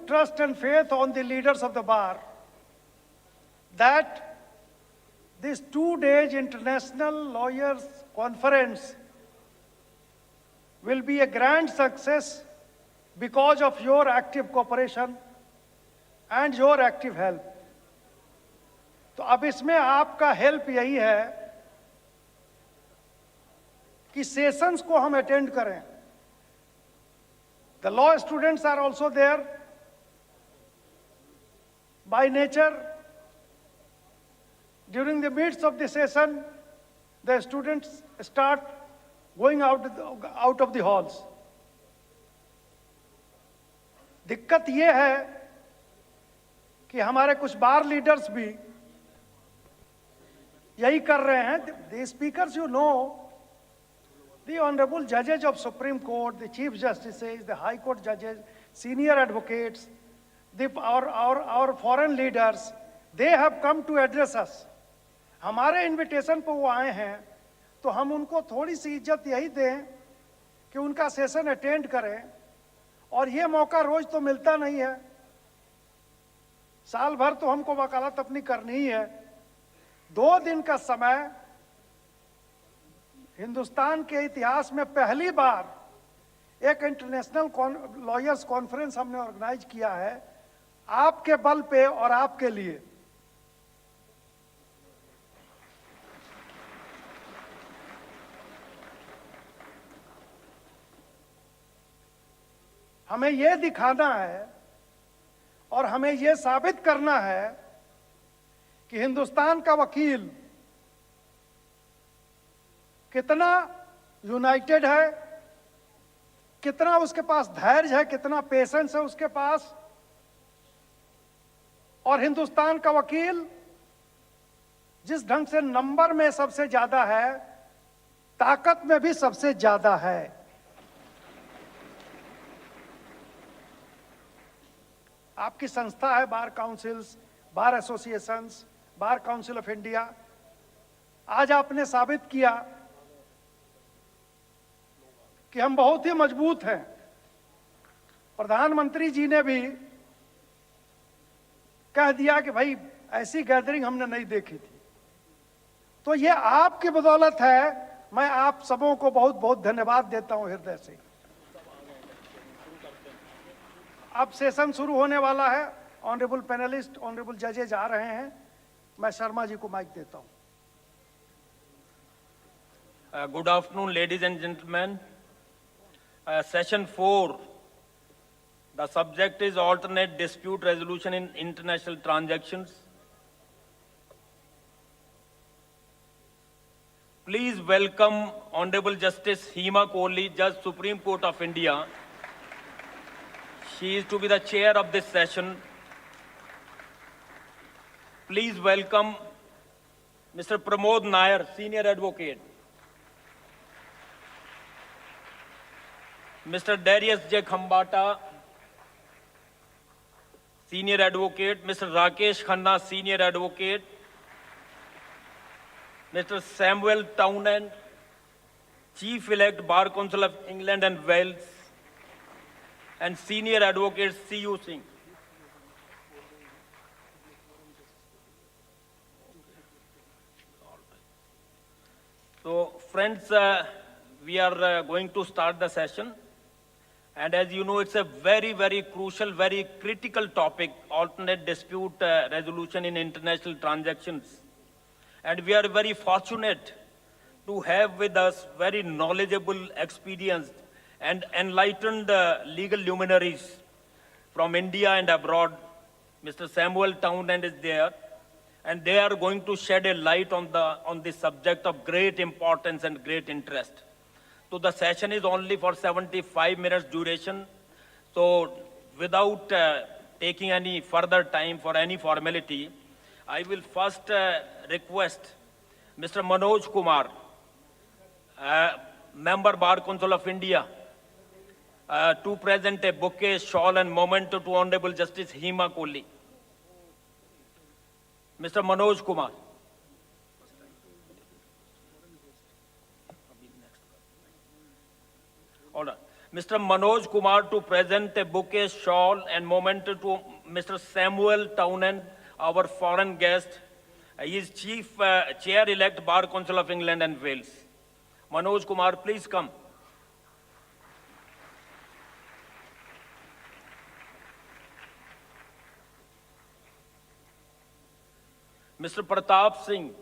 trust and faith on the leaders of the bar that this 2 days international lawyers conference will be a grand success because of your active cooperation and your active help. तो अब इसमें आपका help यही है कि sessions को हम attend करें. The law students are also there by nature. During the midst of the session, the students start going out of the halls. दिक्कत ये है कि हमारे कुछ बार लीडर्स भी यही कर रहे हैं. The speakers, you know, the honorable judges of Supreme Court, the Chief Justices, the High Court judges, senior advocates, our foreign leaders, they have come to address us. हमारे इनविटेशन पर वो आए हैं तो हम उनको थोड़ी सी इज्जत यही दें कि उनका सेशन अटेंड करें. और ये मौका रोज तो मिलता नहीं है. साल भर तो हमको वकालत अपनी करनी ही है. 2 दिन का समय हिंदुस्तान के इतिहास में पहली बार एक इंटरनेशनल लॉयर्स कॉन्फ्रेंस हमने ऑर्गेनाइज किया है आपके बल पे और आपके लिए. हमें यह दिखाना है और हमें यह साबित करना है कि हिंदुस्तान का वकील कितना यूनाइटेड है, कितना उसके पास धैर्य है, कितना पेशेंस है उसके पास. और हिंदुस्तान का वकील जिस ढंग से नंबर में सबसे ज्यादा है, ताकत में भी सबसे ज्यादा है. आपकी संस्था है बार councils, bar associations, bar council of India. आज आपने साबित किया कि हम बहुत ही मजबूत हैं. प्रधानमंत्री जी ने भी कह दिया कि भाई ऐसी गैदरिंग हमने नहीं देखी थी. तो ये आपकी बदौलत है. मैं आप सबों को बहुत बहुत धन्यवाद देता हूं हृदय से. अब सेशन शुरू होने वाला है. ऑनरेबल पैनलिस्ट, ऑनरेबल जजेज आ रहे हैं. मैं शर्मा जी को माइक देता हूं. Good afternoon, ladies and gentlemen. Session 4. The subject is alternate dispute resolution in international transactions. Please welcome Honorable Justice Hema Kohli, Judge Supreme Court of India. She is to be the chair of this session. Please welcome Mr. Pramod Nair, Senior Advocate. Mr. Darius J. Khambata, Senior Advocate. Mr. Rakesh Khanna, Senior Advocate. Mr. Samuel Townend, Chief-elect Bar Council of England and Wales, and Senior Advocate C.U. Singh. So, friends, we are going to start the session. And as you know, it's a very, very crucial, very critical topic, alternate dispute resolution in international transactions. And we are very fortunate to have with us very knowledgeable, experienced, and enlightened legal luminaries from India and abroad. Mr. Samuel Townend is there, and they are going to shed a light on the subject of great importance and great interest. So the session is only for 75 minutes duration. So without taking any further time for any formality, I will first request Mr. Manoj Kumar, Member Bar Council of India, to present a bouquet, shawl and memento to Honorable Justice Hema Kohli. Mr. Manoj Kumar. All right. Mr. Manoj Kumar to present a bouquet, shawl, and memento to Mr. Samuel Townend, our foreign guest. He is Chief Chair-elect Bar Council of England and Wales. Manoj Kumar, please come. Mr. Pratap Singh.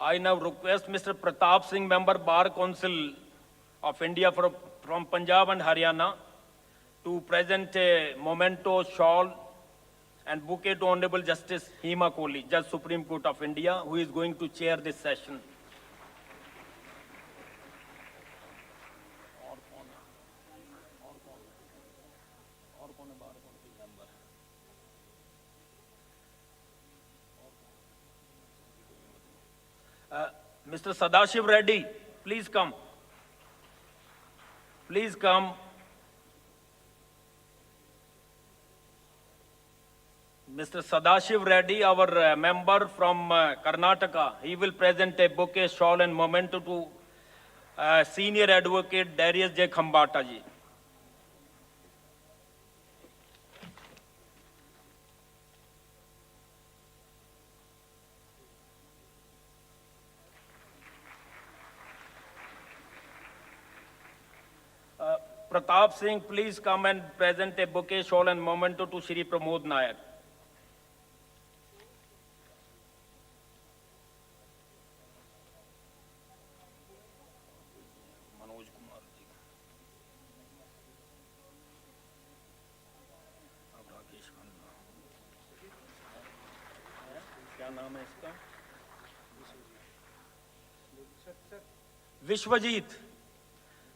I now request Mr. Pratap Singh, Member Bar Council of India from Punjab and Haryana, to present a memento, shawl, and bouquet to Honorable Justice Hema Kohli, Judge Supreme Court of India, who is going to chair this session. Mr. Sadashiv Reddy, please come. Please come. Mr. Sadashiv Reddy, our member from Karnataka, he will present a bouquet, shawl, and memento to Senior Advocate Darius J. Khambata ji. Pratap Singh, please come and present a bouquet, shawl, and memento to Shri Pramod Nayak. Manoj Kumar ji. अब राकेश खन्ना. क्या नाम है इसका? Vishwajit.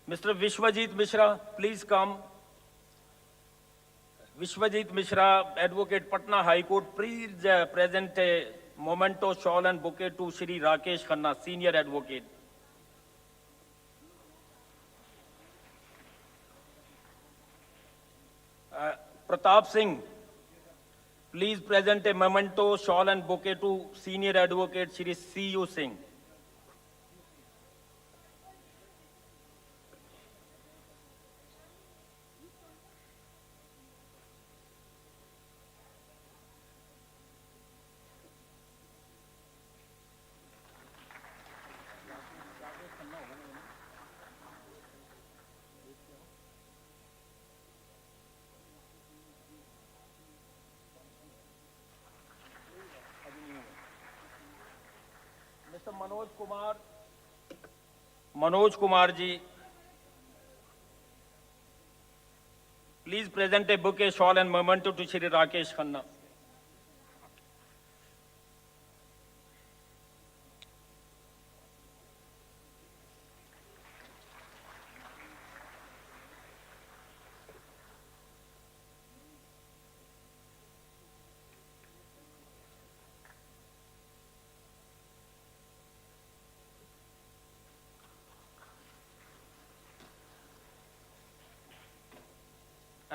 Mr. Vishwajit Mishra, please come. Vishwajit Mishra, Advocate Patna High Court, please present a memento, shawl, and bouquet to Shri Rakesh Khanna, Senior Advocate. Pratap Singh, please present a memento, shawl, and bouquet to Senior Advocate Shri C.U. Singh. Mr. Manoj Kumar ji, please present a bouquet, shawl, and memento to Shri Rakesh Khanna.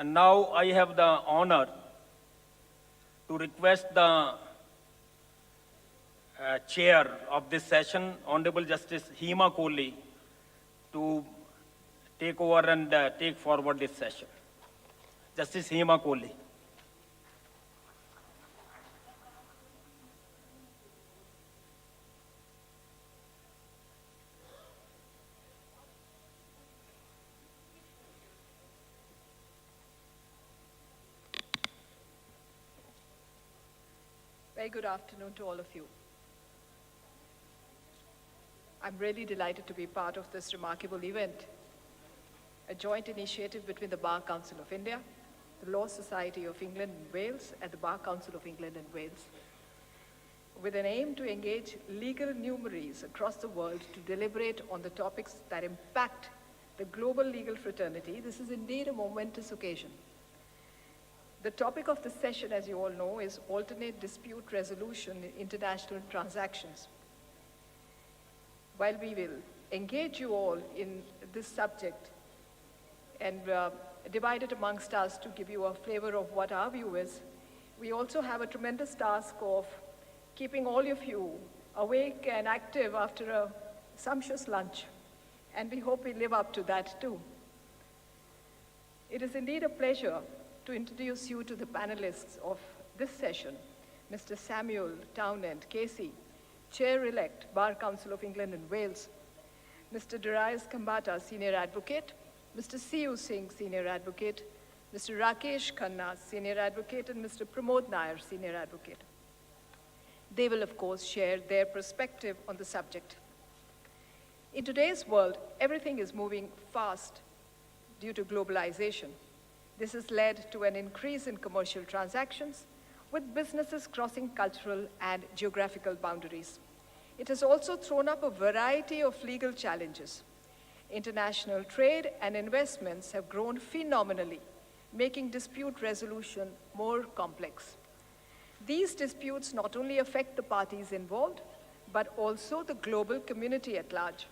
And now I have the honor to request the chair of this session, Honorable Justice Hema Kohli, to take over and take forward this session. Justice Hema Kohli. Very good afternoon to all of you. I'm really delighted to be part of this remarkable event, a joint initiative between the Bar Council of India, the Law Society of England and Wales, and the Bar Council of England and Wales, with an aim to engage legal luminaries across the world to deliberate on the topics that impact the global legal fraternity. This is indeed a momentous occasion. The topic of this session, as you all know, is alternate dispute resolution in international transactions. While we will engage you all in this subject and divided amongst us to give you a flavor of what our view is. We also have a tremendous task of keeping all of you awake and active after a sumptuous lunch, and we hope we live up to that too. It is indeed a pleasure to introduce you to the panelists of this session, Mr. Samuel Townend Casey, Chair-elect, Bar Council of England and Wales, Mr. Darius Kambata, Senior Advocate, Mr. C.U. Singh, Senior Advocate, Mr. Rakesh Khanna, Senior Advocate, and Mr. Pramod Nair, Senior Advocate. They will, of course, share their perspective on the subject. In today's world, everything is moving fast due to globalization. This has led to an increase in commercial transactions, with businesses crossing cultural and geographical boundaries. It has also thrown up a variety of legal challenges. International trade and investments have grown phenomenally, making dispute resolution more complex. These disputes not only affect the parties involved, but also the global community at large.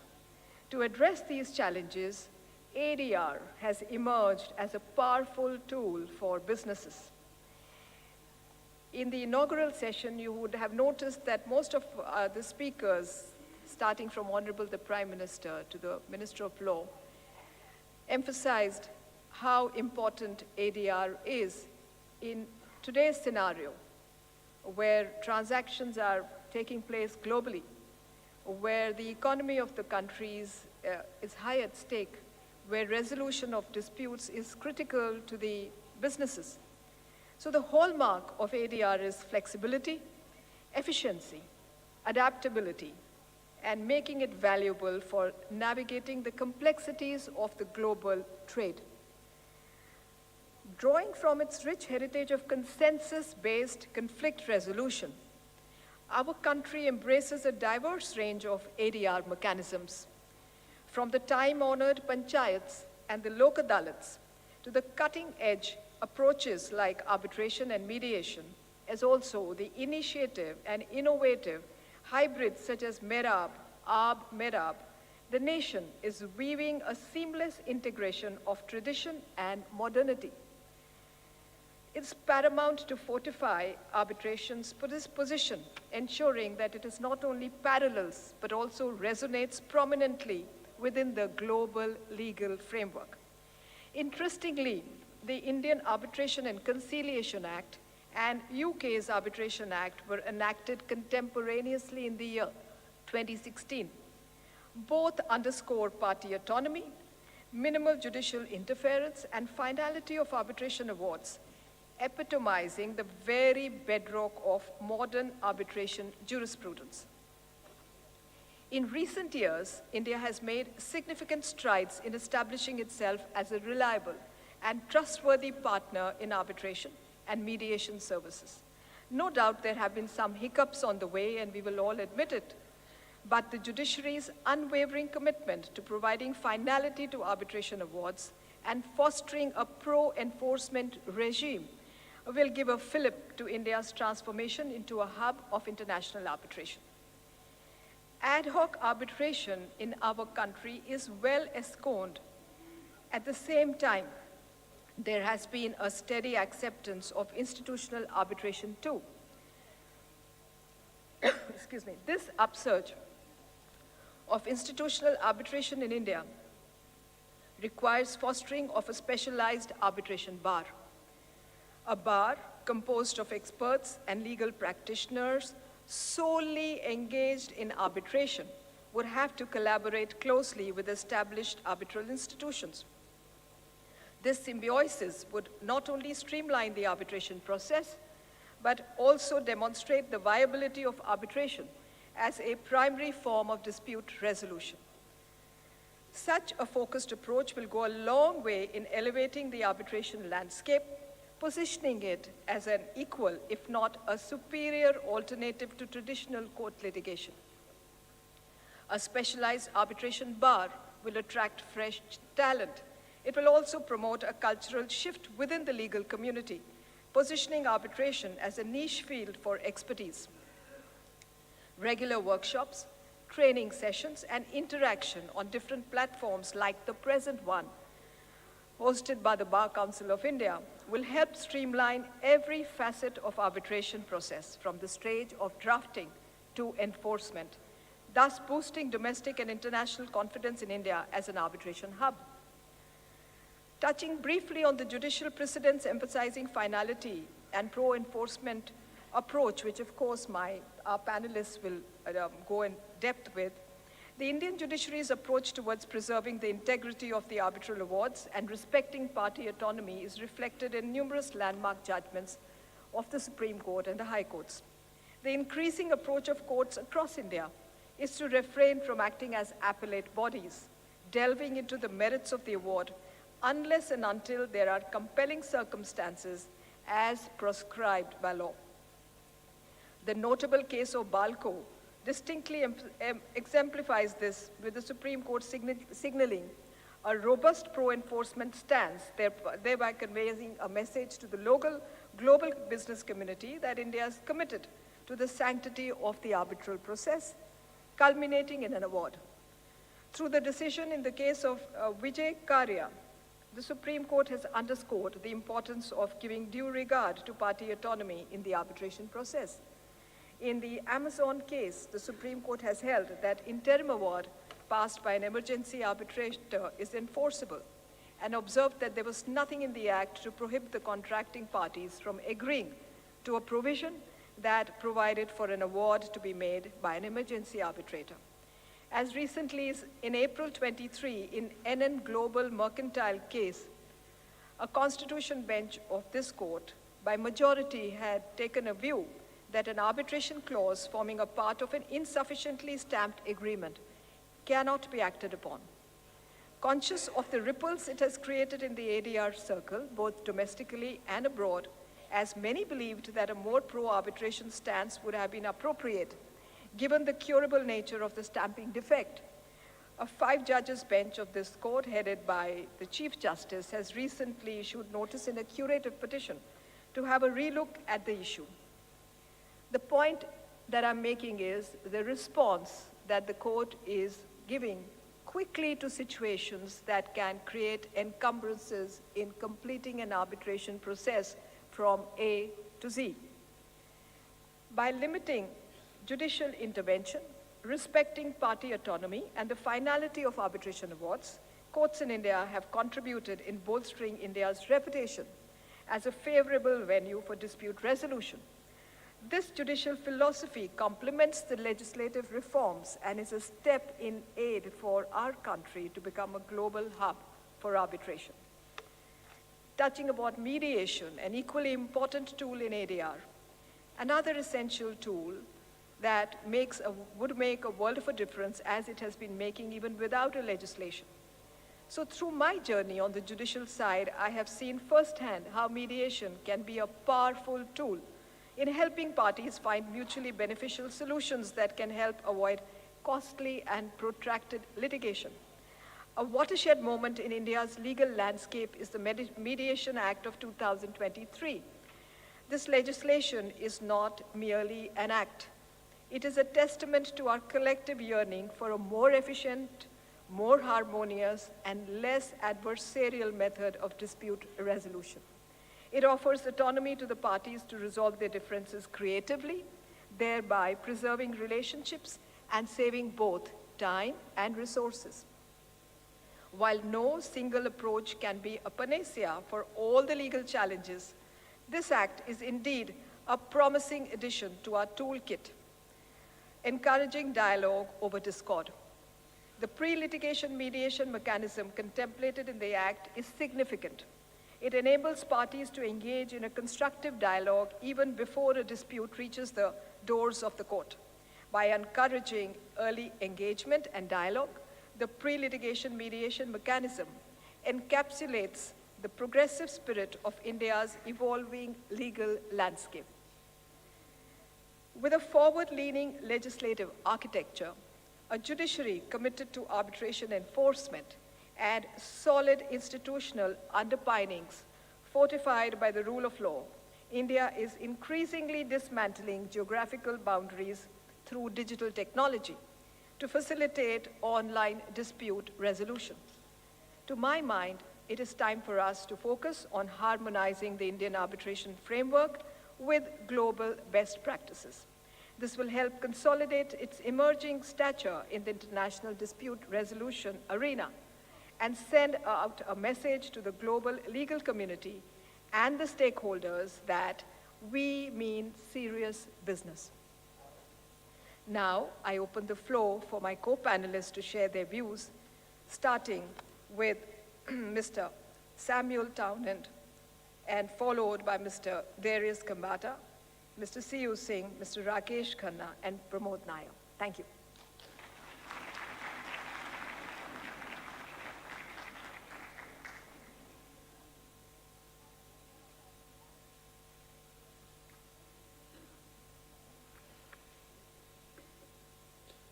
To address these challenges, ADR has emerged as a powerful tool for businesses. In the inaugural session, you would have noticed that most of the speakers, starting from Honorable the Prime Minister to the Minister of Law, emphasized how important ADR is in today's scenario, where transactions are taking place globally, where the economy of the countries is high at stake, where resolution of disputes is critical to the businesses. So the hallmark of ADR is flexibility, efficiency, adaptability, and making it valuable for navigating the complexities of the global trade. Drawing from its rich heritage of consensus-based conflict resolution, our country embraces a diverse range of ADR mechanisms, from the time-honored panchayats and the lok adalats to the cutting-edge approaches like arbitration and mediation, as also the initiative and innovative hybrids such as MERAB, AAB, MERAB. The nation is weaving a seamless integration of tradition and modernity. It's paramount to fortify arbitration's position, ensuring that it is not only parallels, but also resonates prominently within the global legal framework. Interestingly, the Indian Arbitration and Conciliation Act and UK's Arbitration Act were enacted contemporaneously in the year 2016. Both underscore party autonomy, minimal judicial interference, and finality of arbitration awards, epitomizing the very bedrock of modern arbitration jurisprudence. In recent years, India has made significant strides in establishing itself as a reliable and trustworthy partner in arbitration and mediation services. No doubt there have been some hiccups on the way, and we will all admit it, but the judiciary's unwavering commitment to providing finality to arbitration awards and fostering a pro-enforcement regime will give a fillip to India's transformation into a hub of international arbitration. Ad hoc arbitration in our country is well escorned. At the same time, there has been a steady acceptance of institutional arbitration too. Excuse me. This upsurge of institutional arbitration in India requires fostering of a specialized arbitration bar. A bar composed of experts and legal practitioners solely engaged in arbitration would have to collaborate closely with established arbitral institutions. This symbiosis would not only streamline the arbitration process, but also demonstrate the viability of arbitration as a primary form of dispute resolution. Such a focused approach will go a long way in elevating the arbitration landscape, positioning it as an equal, if not a superior alternative to traditional court litigation. A specialized arbitration bar will attract fresh talent. It will also promote a cultural shift within the legal community, positioning arbitration as a niche field for expertise. Regular workshops, training sessions, and interaction on different platforms like the present one hosted by the Bar Council of India, will help streamline every facet of arbitration process from the stage of drafting to enforcement, thus boosting domestic and international confidence in India as an arbitration hub. Touching briefly on the judicial precedents emphasizing finality and pro-enforcement approach, which of course our panelists will go in depth with, the Indian judiciary's approach towards preserving the integrity of the arbitral awards and respecting party autonomy is reflected in numerous landmark judgments of the Supreme Court and the High Courts. The increasing approach of courts across India is to refrain from acting as appellate bodies, delving into the merits of the award, unless and until there are compelling circumstances as prescribed by law. The notable case of Balco distinctly exemplifies this, with the Supreme Court signaling a robust pro-enforcement stance, thereby conveying a message to the global business community that India is committed to the sanctity of the arbitral process, culminating in an award. Through the decision in the case of Vijay Karya, the Supreme Court has underscored the importance of giving due regard to party autonomy in the arbitration process. In the Amazon case, the Supreme Court has held that interim award passed by an emergency arbitrator is enforceable, and observed that there was nothing in the Act to prohibit the contracting parties from agreeing to a provision that provided for an award to be made by an emergency arbitrator. As recently as in April 23, in NN Global Mercantile case, a constitution bench of this court, by majority, had taken a view that an arbitration clause forming a part of an insufficiently stamped agreement cannot be acted upon. Conscious of the ripples it has created in the ADR circle, both domestically and abroad, as many believed that a more pro-arbitration stance would have been appropriate, given the curable nature of the stamping defect. A 5-judges bench of this court, headed by the Chief Justice, has recently issued notice in a curative petition to have a relook at the issue. The point that I'm making is the response that the court is giving quickly to situations that can create encumbrances in completing an arbitration process from A to Z. By limiting judicial intervention, respecting party autonomy, and the finality of arbitration awards, courts in India have contributed in bolstering India's reputation as a favorable venue for dispute resolution. This judicial philosophy complements the legislative reforms and is a step in aid for our country to become a global hub for arbitration. Touching about mediation, an equally important tool in ADR, another essential tool that would make a world of a difference, as it has been making even without a legislation. So through my journey on the judicial side, I have seen firsthand how mediation can be a powerful tool in helping parties find mutually beneficial solutions that can help avoid costly and protracted litigation. A watershed moment in India's legal landscape is the Mediation Act of 2023. This legislation is not merely an act. It is a testament to our collective yearning for a more efficient, more harmonious, and less adversarial method of dispute resolution. It offers autonomy to the parties to resolve their differences creatively, thereby preserving relationships and saving both time and resources. While no single approach can be a panacea for all the legal challenges, this act is indeed a promising addition to our toolkit, encouraging dialogue over discord. The pre-litigation mediation mechanism contemplated in the Act is significant. It enables parties to engage in a constructive dialogue even before a dispute reaches the doors of the court. By encouraging early engagement and dialogue, the pre-litigation mediation mechanism encapsulates the progressive spirit of India's evolving legal landscape. With a forward-leaning legislative architecture, a judiciary committed to arbitration enforcement, and solid institutional underpinnings fortified by the rule of law, India is increasingly dismantling geographical boundaries through digital technology to facilitate online dispute resolution. To my mind, it is time for us to focus on harmonizing the Indian arbitration framework with global best practices. This will help consolidate its emerging stature in the international dispute resolution arena and send out a message to the global legal community and the stakeholders that we mean serious business. Now, I open the floor for my co-panelists to share their views, starting with Mr. Samuel Townend and followed by Mr. Darius Kambata, Mr. C.U. Singh, Mr. Rakesh Khanna, and Pramod Nair. Thank you.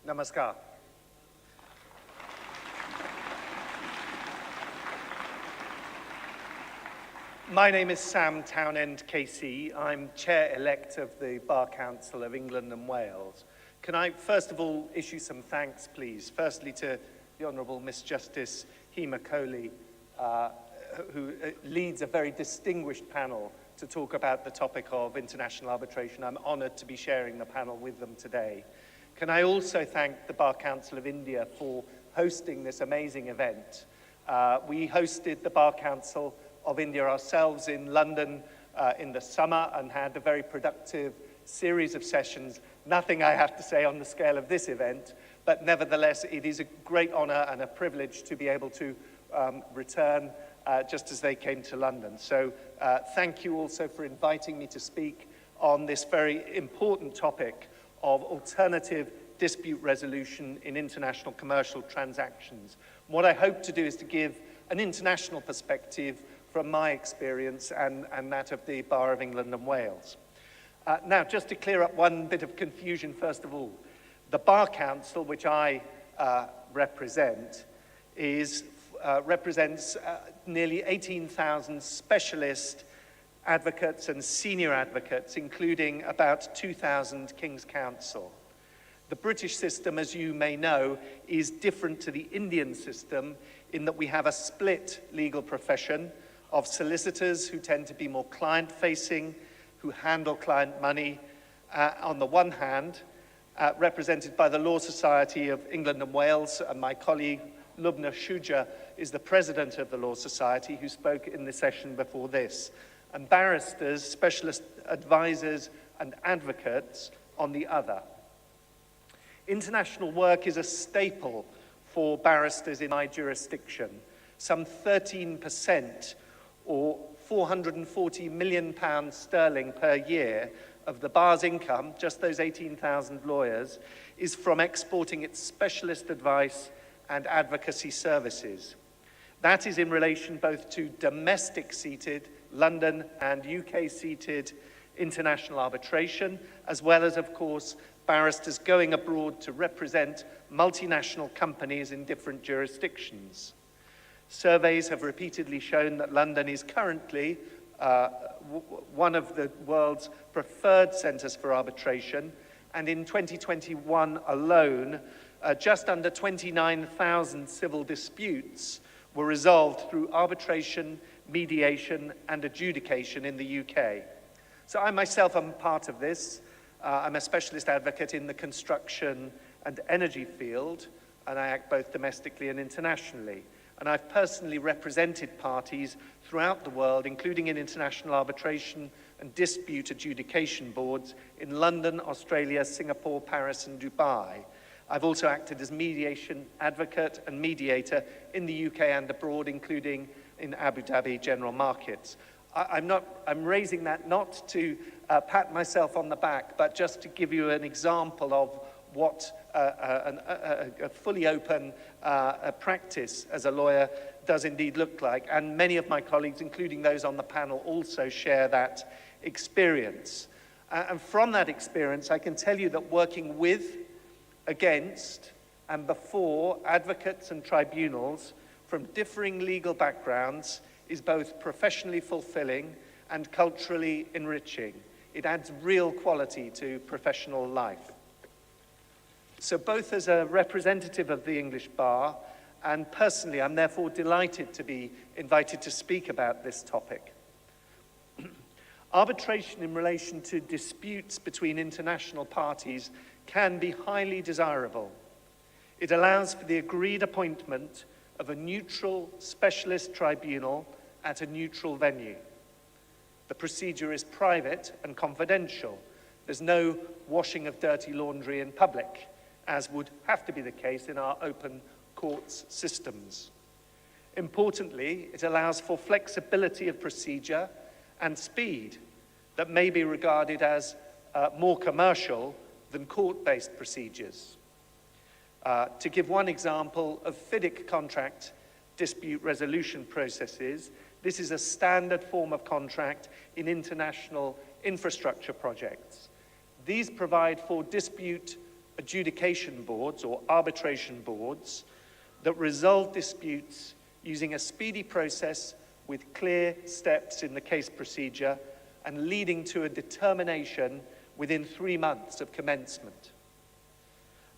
Namaskar. My name is Sam Townend KC. I'm Chair-elect of the Bar Council of England and Wales. Can I first of all issue some thanks, please? Firstly to the Honourable Miss Justice Hema Kohli, who leads a very distinguished panel to talk about the topic of international arbitration. I'm honoured to be sharing the panel with them today. Can I also thank the Bar Council of India for hosting this amazing event. We hosted the Bar Council of India ourselves in London in the summer and had a very productive series of sessions. Nothing, I have to say, on the scale of this event, but nevertheless, it is a great honour and a privilege to be able to return just as they came to London. So thank you also for inviting me to speak on this very important topic of alternative dispute resolution in international commercial transactions. What I hope to do is to give an international perspective from my experience and that of the Bar of England and Wales. Now, just to clear up one bit of confusion, first of all, the Bar Council, which I represent, represents nearly 18,000 specialist advocates and senior advocates, including about 2,000 King's Counsel. The British system, as you may know, is different to the Indian system in that we have a split legal profession of solicitors who tend to be more client-facing, who handle client money, on the one hand, represented by the Law Society of England and Wales, and my colleague Lubna Shuja is the president of the Law Society, who spoke in the session before this, and barristers, specialist advisors, and advocates on the other. International work is a staple for barristers in my jurisdiction. Some 13%, or £440 million sterling per year of the Bar's income, just those 18,000 lawyers, is from exporting its specialist advice and advocacy services. That is in relation both to domestic-seated, London and UK-seated international arbitration, as well as, of course, barristers going abroad to represent multinational companies in different jurisdictions. Surveys have repeatedly shown that London is currently one of the world's preferred centres for arbitration, and in 2021 alone, just under 29,000 civil disputes were resolved through arbitration, mediation, and adjudication in the UK. So I myself am part of this. I'm a specialist advocate in the construction and energy field, and I act both domestically and internationally. And I've personally represented parties throughout the world, including in international arbitration and dispute adjudication boards in London, Australia, Singapore, Paris, and Dubai. I've also acted as mediation advocate and mediator in the UK and abroad, including in Abu Dhabi general markets. I'm raising that not to pat myself on the back, but just to give you an example of what a fully open practice as a lawyer does indeed look like. And many of my colleagues, including those on the panel, also share that experience. And from that experience, I can tell you that working with, against, and before advocates and tribunals from differing legal backgrounds is both professionally fulfilling and culturally enriching. It adds real quality to professional life. So both as a representative of the English Bar and personally, I'm therefore delighted to be invited to speak about this topic. Arbitration in relation to disputes between international parties can be highly desirable. It allows for the agreed appointment of a neutral specialist tribunal at a neutral venue. The procedure is private and confidential. There's no washing of dirty laundry in public, as would have to be the case in our open courts systems. Importantly, it allows for flexibility of procedure and speed that may be regarded as more commercial than court-based procedures. To give one example of FIDIC contract dispute resolution processes, this is a standard form of contract in international infrastructure projects. These provide for dispute adjudication boards or arbitration boards that resolve disputes using a speedy process with clear steps in the case procedure and leading to a determination within 3 months of commencement.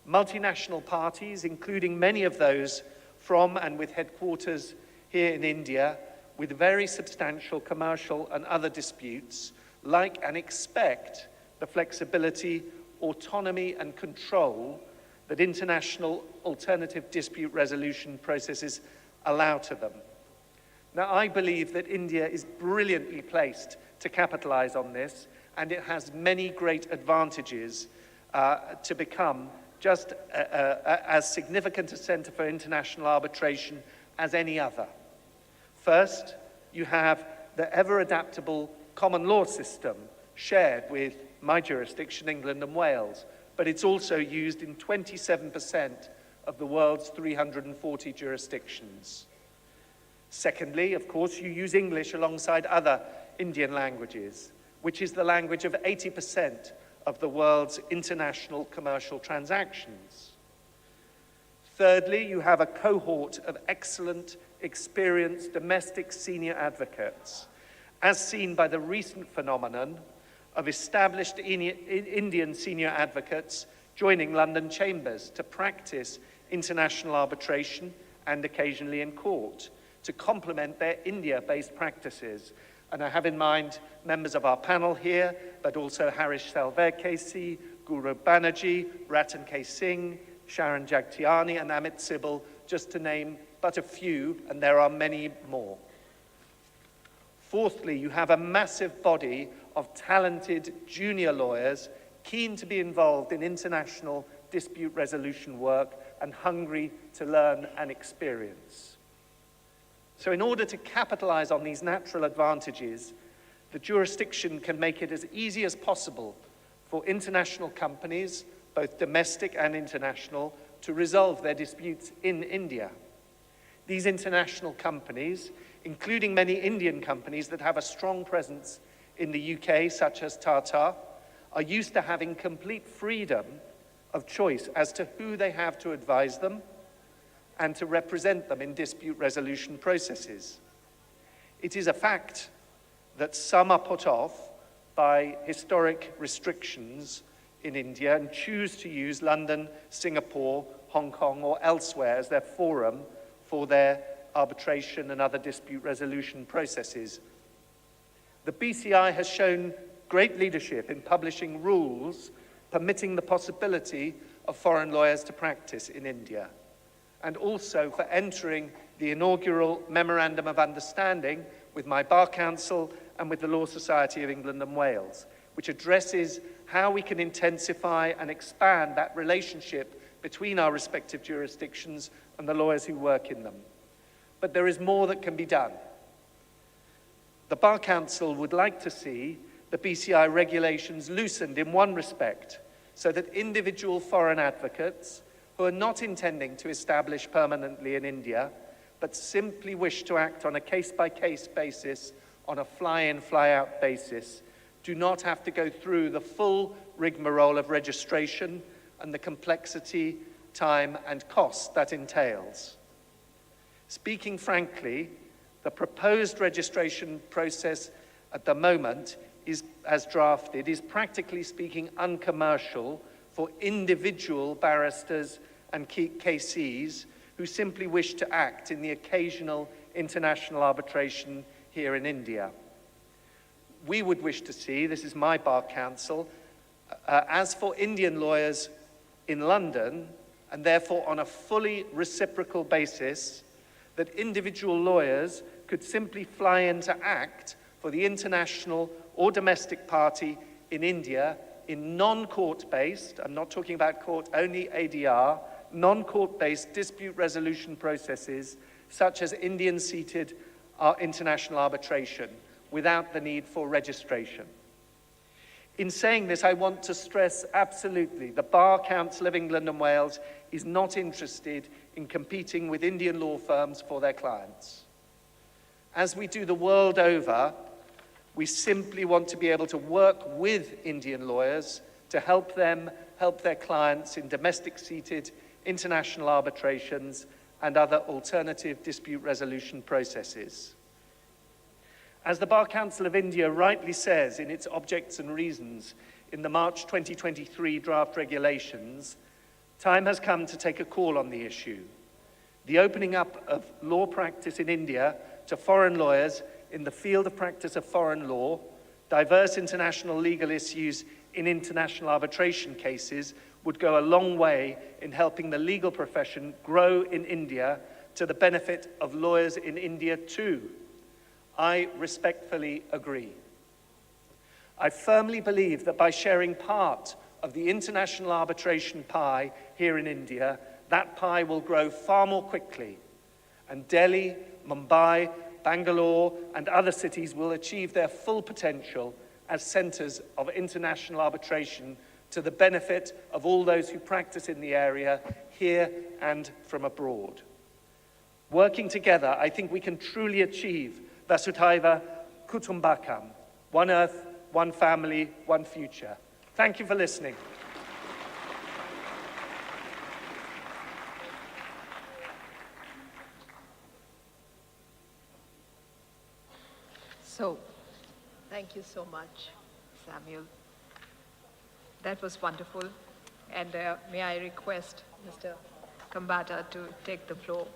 Multinational parties, including many of those from and with headquarters here in India, with very substantial commercial and other disputes, like and expect the flexibility, autonomy and control that international alternative dispute resolution processes allow to them. Now, I believe that India is brilliantly placed to capitalize on this, and it has many great advantages to become just as significant a center for international arbitration as any other. First, you have the ever-adaptable common law system shared with my jurisdiction, England and Wales, but it's also used in 27% of the world's 340 jurisdictions. Secondly, of course, you use English alongside other Indian languages, which is the language of 80% of the world's international commercial transactions. Thirdly, you have a cohort of excellent, experienced domestic senior advocates, as seen by the recent phenomenon of established Indian senior advocates joining London chambers to practice international arbitration and occasionally in court to complement their India-based practices. And I have in mind members of our panel here, but also Harish Salve-Kesi, Guru Banerjee, Ratan K. Singh, Sharon Jagtiani, and Amit Sibal, just to name but a few, and there are many more. Fourthly, you have a massive body of talented junior lawyers keen to be involved in international dispute resolution work and hungry to learn and experience. So in order to capitalize on these natural advantages, the jurisdiction can make it as easy as possible for international companies, both domestic and international, to resolve their disputes in India. These international companies, including many Indian companies that have a strong presence in the UK, such as Tata, are used to having complete freedom of choice as to who they have to advise them and to represent them in dispute resolution processes. It is a fact that some are put off by historic restrictions in India and choose to use London, Singapore, Hong Kong, or elsewhere as their forum for their arbitration and other dispute resolution processes. The BCI has shown great leadership in publishing rules permitting the possibility of foreign lawyers to practice in India, and also for entering the inaugural Memorandum of Understanding with my Bar Council and with the Law Society of England and Wales, which addresses how we can intensify and expand that relationship between our respective jurisdictions and the lawyers who work in them. But there is more that can be done. The Bar Council would like to see the BCI regulations loosened in one respect, so that individual foreign advocates who are not intending to establish permanently in India, but simply wish to act on a case-by-case basis, on a fly-in, fly-out basis, do not have to go through the full rigmarole of registration and the complexity, time, and cost that entails. Speaking frankly, the proposed registration process at the moment is, as drafted, is practically speaking uncommercial for individual barristers and KCs who simply wish to act in the occasional international arbitration here in India. We would wish to see, this is my bar counsel, as for Indian lawyers in London, and therefore on a fully reciprocal basis, that individual lawyers could simply fly in to act for the international or domestic party in India in non-court-based, I'm not talking about court, only ADR, non-court-based dispute resolution processes such as Indian-seated international arbitration without the need for registration. In saying this, I want to stress absolutely the Bar Council of England and Wales is not interested in competing with Indian law firms for their clients. As we do the world over, we simply want to be able to work with Indian lawyers to help them help their clients in domestic-seated international arbitrations and other alternative dispute resolution processes. As the Bar Council of India rightly says in its objects and reasons in the March 2023 draft regulations, time has come to take a call on the issue. The opening up of law practice in India to foreign lawyers in the field of practice of foreign law, diverse international legal issues in international arbitration cases would go a long way in helping the legal profession grow in India to the benefit of lawyers in India too. I respectfully agree. I firmly believe that by sharing part of the international arbitration pie here in India, that pie will grow far more quickly, and Delhi, Mumbai, Bangalore, and other cities will achieve their full potential as centers of international arbitration to the benefit of all those who practice in the area here and from abroad. Working together, I think we can truly achieve Vasudhaiva Kutumbakam, one earth, one family, one future. Thank you for listening. So, thank you so much, Samuel. That was wonderful. And may I request Mr. Kambata to take the floor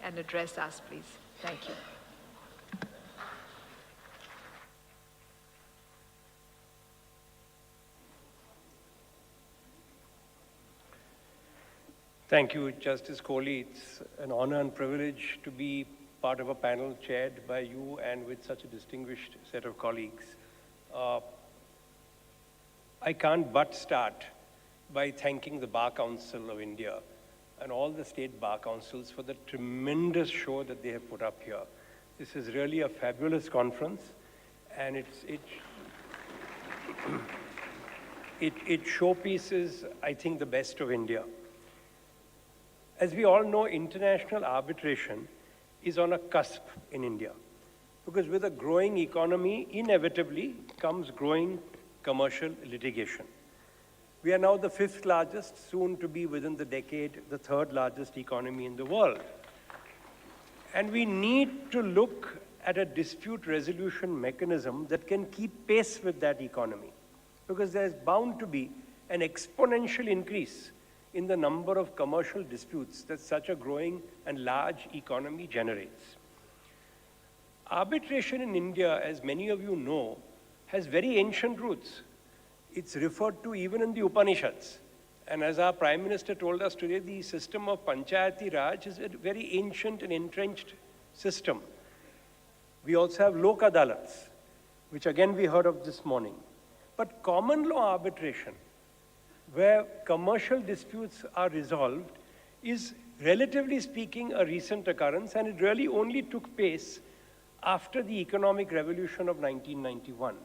and address us, please. Thank you. Thank you, Justice Kohli. It's an honor and privilege to be part of a panel chaired by you and with such a distinguished set of colleagues. I can't but start by thanking the Bar Council of India and all the state bar councils for the tremendous show that they have put up here. This is really a fabulous conference, and it showpieces, I think, the best of India. As we all know, international arbitration is on a cusp in India, because with a growing economy, inevitably comes growing commercial litigation. We are now the 5th largest, soon to be within the decade, the 3rd largest economy in the world. And we need to look at a dispute resolution mechanism that can keep pace with that economy, because there's bound to be an exponential increase in the number of commercial disputes that such a growing and large economy generates. Arbitration in India, as many of you know, has very ancient roots. It's referred to even in the Upanishads. And as our Prime Minister told us today, the system of Panchayati Raj is a very ancient and entrenched system. We also have Lok Adalats, which again we heard of this morning. But common law arbitration, where commercial disputes are resolved, is relatively speaking a recent occurrence, and it really only took place after the economic revolution of 1991.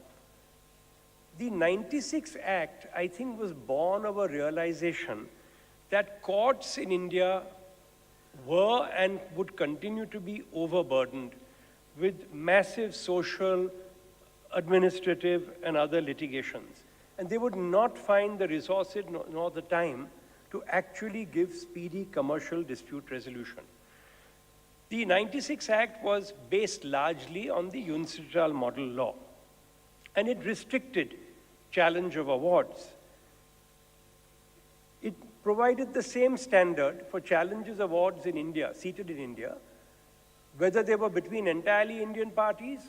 The 96 Act, I think, was born of a realization that courts in India were and would continue to be overburdened with massive social, administrative, and other litigations. And they would not find the resources nor the time to actually give speedy commercial dispute resolution. The 96 Act was based largely on the unilateral model law, and it restricted challenge of awards. it provided the same standard for challenges awards in India, seated in India, whether they were between entirely Indian parties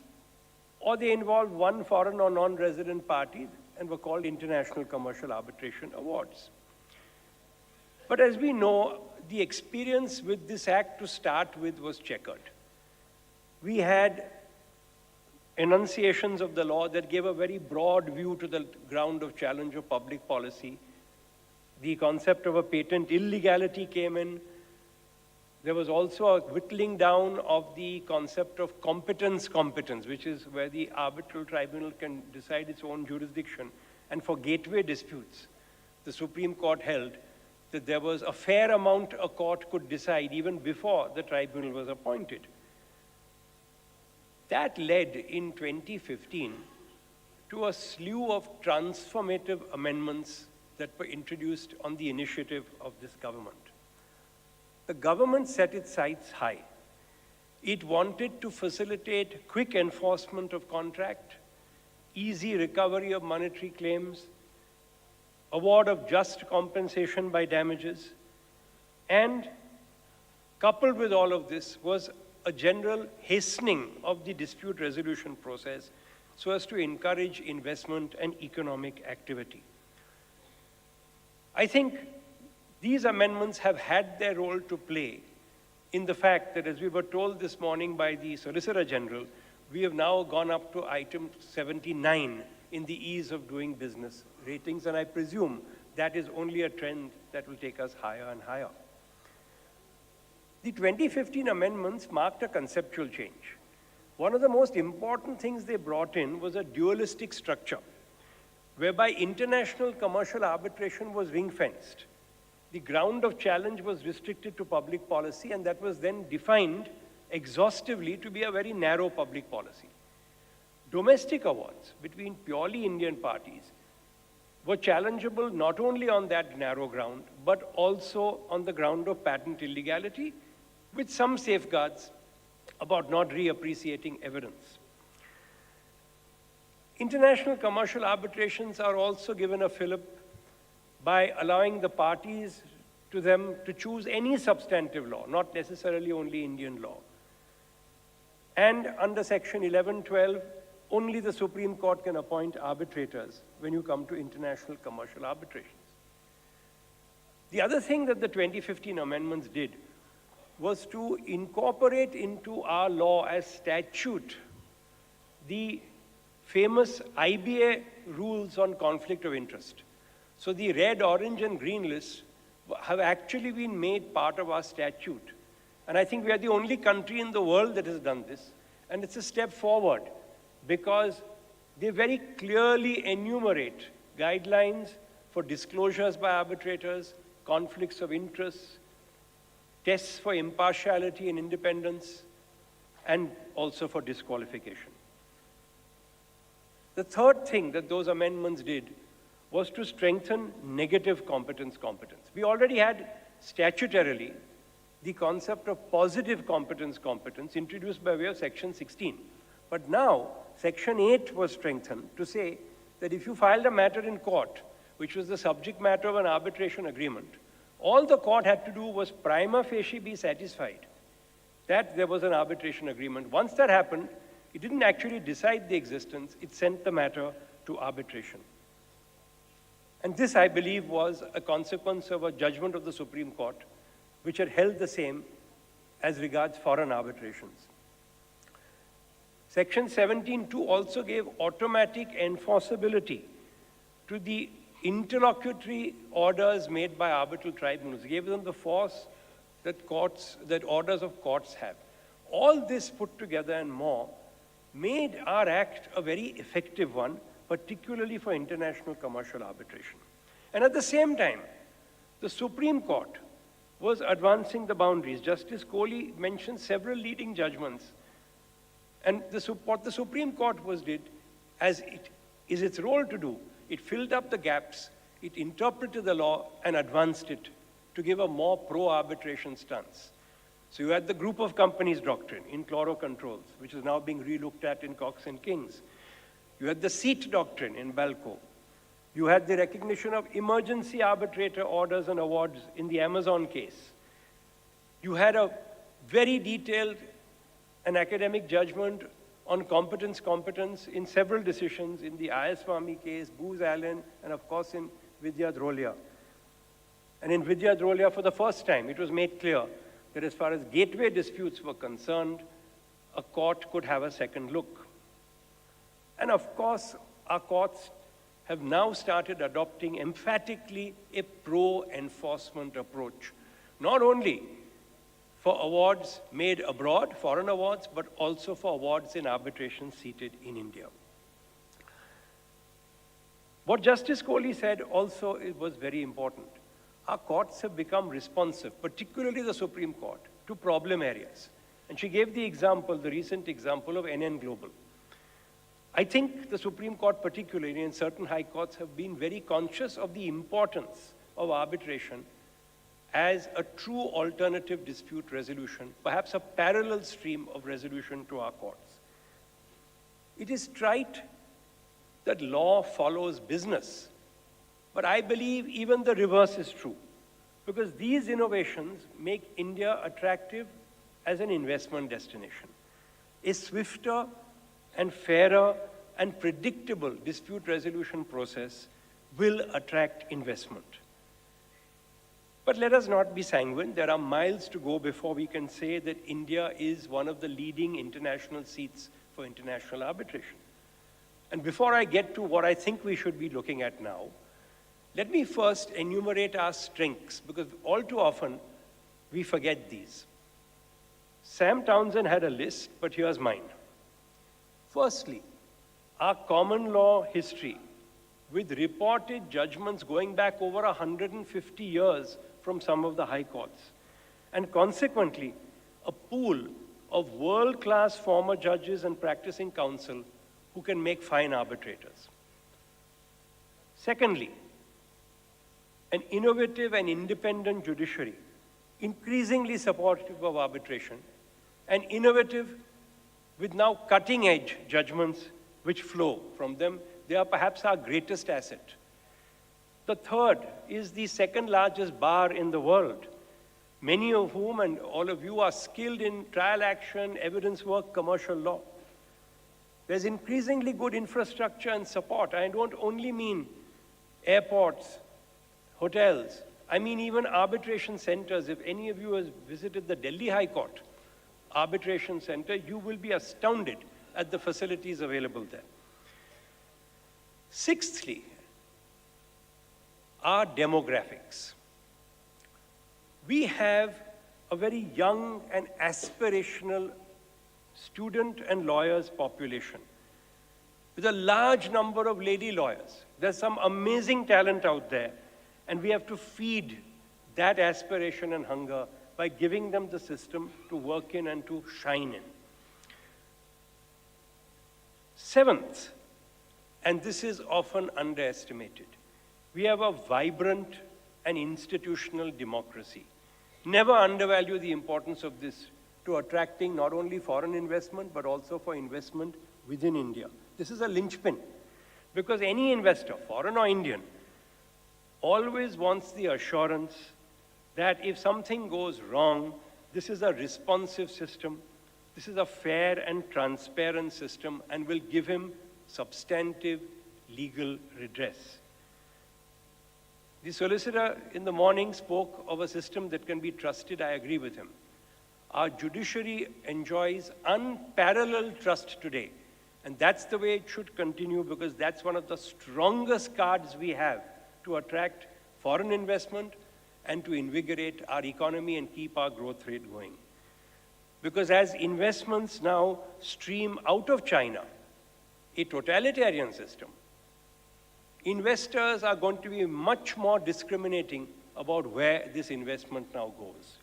or they involved one foreign or non-resident party and were called International Commercial Arbitration Awards. But as we know, the experience with this act to start with was checkered. We had enunciations of the law that gave a very broad view to the ground of challenge of public policy. The concept of a patent illegality came in. There was also a whittling down of the concept of competence, which is where the arbitral tribunal can decide its own jurisdiction. And for gateway disputes, the Supreme Court held that there was a fair amount a court could decide even before the tribunal was appointed. That led in 2015 to a slew of transformative amendments that were introduced on the initiative of this government. The government set its sights high. It wanted to facilitate quick enforcement of contract, easy recovery of monetary claims, award of just compensation by damages, and coupled with all of this was a general hastening of the dispute resolution process so as to encourage investment and economic activity. I think these amendments have had their role to play in the fact that, as we were told this morning by the Solicitor General, we have now gone up to item 79 in the ease of doing business ratings, and I presume that is only a trend that will take us higher and higher. The 2015 amendments marked a conceptual change. One of the most important things they brought in was a dualistic structure, whereby international commercial arbitration was ring-fenced. The ground of challenge was restricted to public policy, and that was then defined exhaustively to be a very narrow public policy. Domestic awards between purely Indian parties were challengeable not only on that narrow ground, but also on the ground of patent illegality, with some safeguards about not reappreciating evidence. International commercial arbitrations are also given a fillip by allowing the parties to them to choose any substantive law, not necessarily only Indian law. And under Section 1112, only the Supreme Court can appoint arbitrators when you come to international commercial arbitrations. The other thing that the 2015 amendments did was to incorporate into our law as statute the famous IBA rules on conflict of interest. So the red, orange, and green lists have actually been made part of our statute. And I think we are the only country in the world that has done this. And it's a step forward because they very clearly enumerate guidelines for disclosures by arbitrators, conflicts of interest, tests for impartiality and independence, and also for disqualification. The third thing that those amendments did was to strengthen negative competence. We already had statutorily the concept of positive competence introduced by way of Section 16. But now, Section 8 was strengthened to say that if you filed a matter in court, which was the subject matter of an arbitration agreement, all the court had to do was prima facie be satisfied that there was an arbitration agreement. Once that happened, it didn't actually decide the existence, it sent the matter to arbitration. And this, I believe, was a consequence of a judgment of the Supreme Court, which had held the same as regards foreign arbitrations. Section 17(2) also gave automatic enforceability to the interlocutory orders made by arbitral tribunals. It gave them the force that orders of courts have. All this put together and more made our act a very effective one, particularly for international commercial arbitration. And at the same time, the Supreme Court was advancing the boundaries. Justice Kohli mentioned several leading judgments. And what the Supreme Court did, as it is its role to do, it filled up the gaps, it interpreted the law and advanced it to give a more pro-arbitration stance. So you had the group of companies doctrine in chlorocontrols, which is now being relooked at in Cox and Kings. You had the seat doctrine in Balco. You had the recognition of emergency arbitrator orders and awards in the Amazon case. You had a very detailed and academic judgment on competence in several decisions in the I.S. Swamy case, Booz Allen, and of course in Vidya Drolia. And in Vidya Drolia, for the first time, it was made clear that as far as gateway disputes were concerned, a court could have a second look. And of course, our courts have now started adopting emphatically a pro-enforcement approach, not only for awards made abroad, foreign awards, but also for awards in arbitration seated in India. What Justice Kohli said also was very important. Our courts have become responsive, particularly the Supreme Court, to problem areas. And she gave the example, the recent example of NN Global. I think the Supreme Court particularly and certain high courts have been very conscious of the importance of arbitration as a true alternative dispute resolution, perhaps a parallel stream of resolution to our courts. It is trite that law follows business, but I believe even the reverse is true, because these innovations make India attractive as an investment destination. A swifter and fairer and predictable dispute resolution process will attract investment. But let us not be sanguine. There are miles to go before we can say that India is one of the leading international seats for international arbitration. And before I get to what I think we should be looking at now, let me first enumerate our strengths, because all too often we forget these. Sam Townsend had a list, but here's mine. Firstly, our common law history, with reported judgments going back over 150 years from some of the high courts, and consequently, a pool of world-class former judges and practicing counsel who can make fine arbitrators. Secondly, an innovative and independent judiciary, increasingly supportive of arbitration, and innovative with now cutting-edge judgments which flow from them. They are perhaps our greatest asset. The third is the second largest bar in the world, many of whom and all of you are skilled in trial action, evidence work, commercial law. There's increasingly good infrastructure and support. I don't only mean airports, hotels. I mean even arbitration centers. If any of you has visited the Delhi High Court arbitration center, you will be astounded at the facilities available there. Sixthly, our demographics. We have a very young and aspirational student and lawyers population with a large number of lady lawyers. There's some amazing talent out there, and we have to feed that aspiration and hunger by giving them the system to work in and to shine in. Seventh, and this is often underestimated, we have a vibrant and institutional democracy. Never undervalue the importance of this to attracting not only foreign investment, but also for investment within India. This is a linchpin, because any investor, foreign or Indian, always wants the assurance that if something goes wrong, this is a responsive system, this is a fair and transparent system, and will give him substantive legal redress. The solicitor in the morning spoke of a system that can be trusted. I agree with him. Our judiciary enjoys unparalleled trust today, and that's the way it should continue, because that's one of the strongest cards we have to attract foreign investment and to invigorate our economy and keep our growth rate going. Because as investments now stream out of China, a totalitarian system, investors are going to be much more discriminating about where this investment now goes.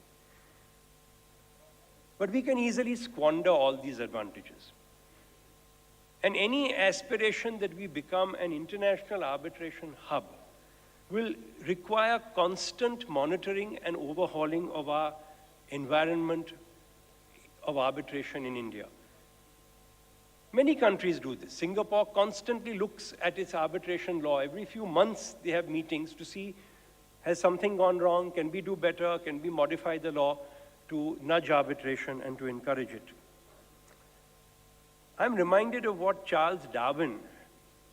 But we can easily squander all these advantages. And any aspiration that we become an international arbitration hub will require constant monitoring and overhauling of our environment of arbitration in India. Many countries do this. Singapore constantly looks at its arbitration law. Every few months they have meetings to see, has something gone wrong? Can we do better? Can we modify the law to nudge arbitration and to encourage it? I'm reminded of what Charles Darwin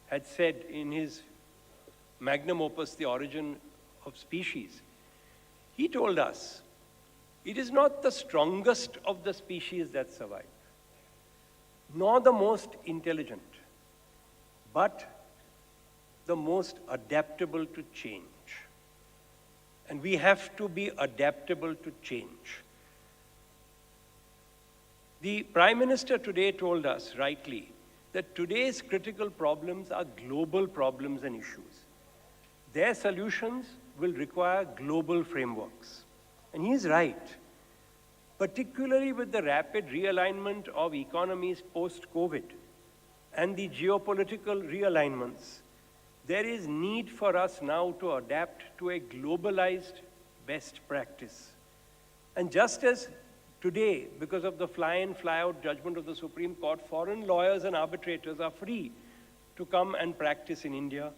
had said in his magnum opus, The Origin of Species. He told us, it is not the strongest of the species that survive, nor the most intelligent, but the most adaptable to change. And we have to be adaptable to change. The Prime Minister today told us, rightly, that today's critical problems are global problems and issues. Their solutions will require global frameworks. And he is right. Particularly with the rapid realignment of economies post-COVID and the geopolitical realignments, there is need for us now to adapt to a globalized best practice. And just as today, because of the fly-in, fly-out judgment of the Supreme Court, foreign lawyers and arbitrators are free to come and practice in India,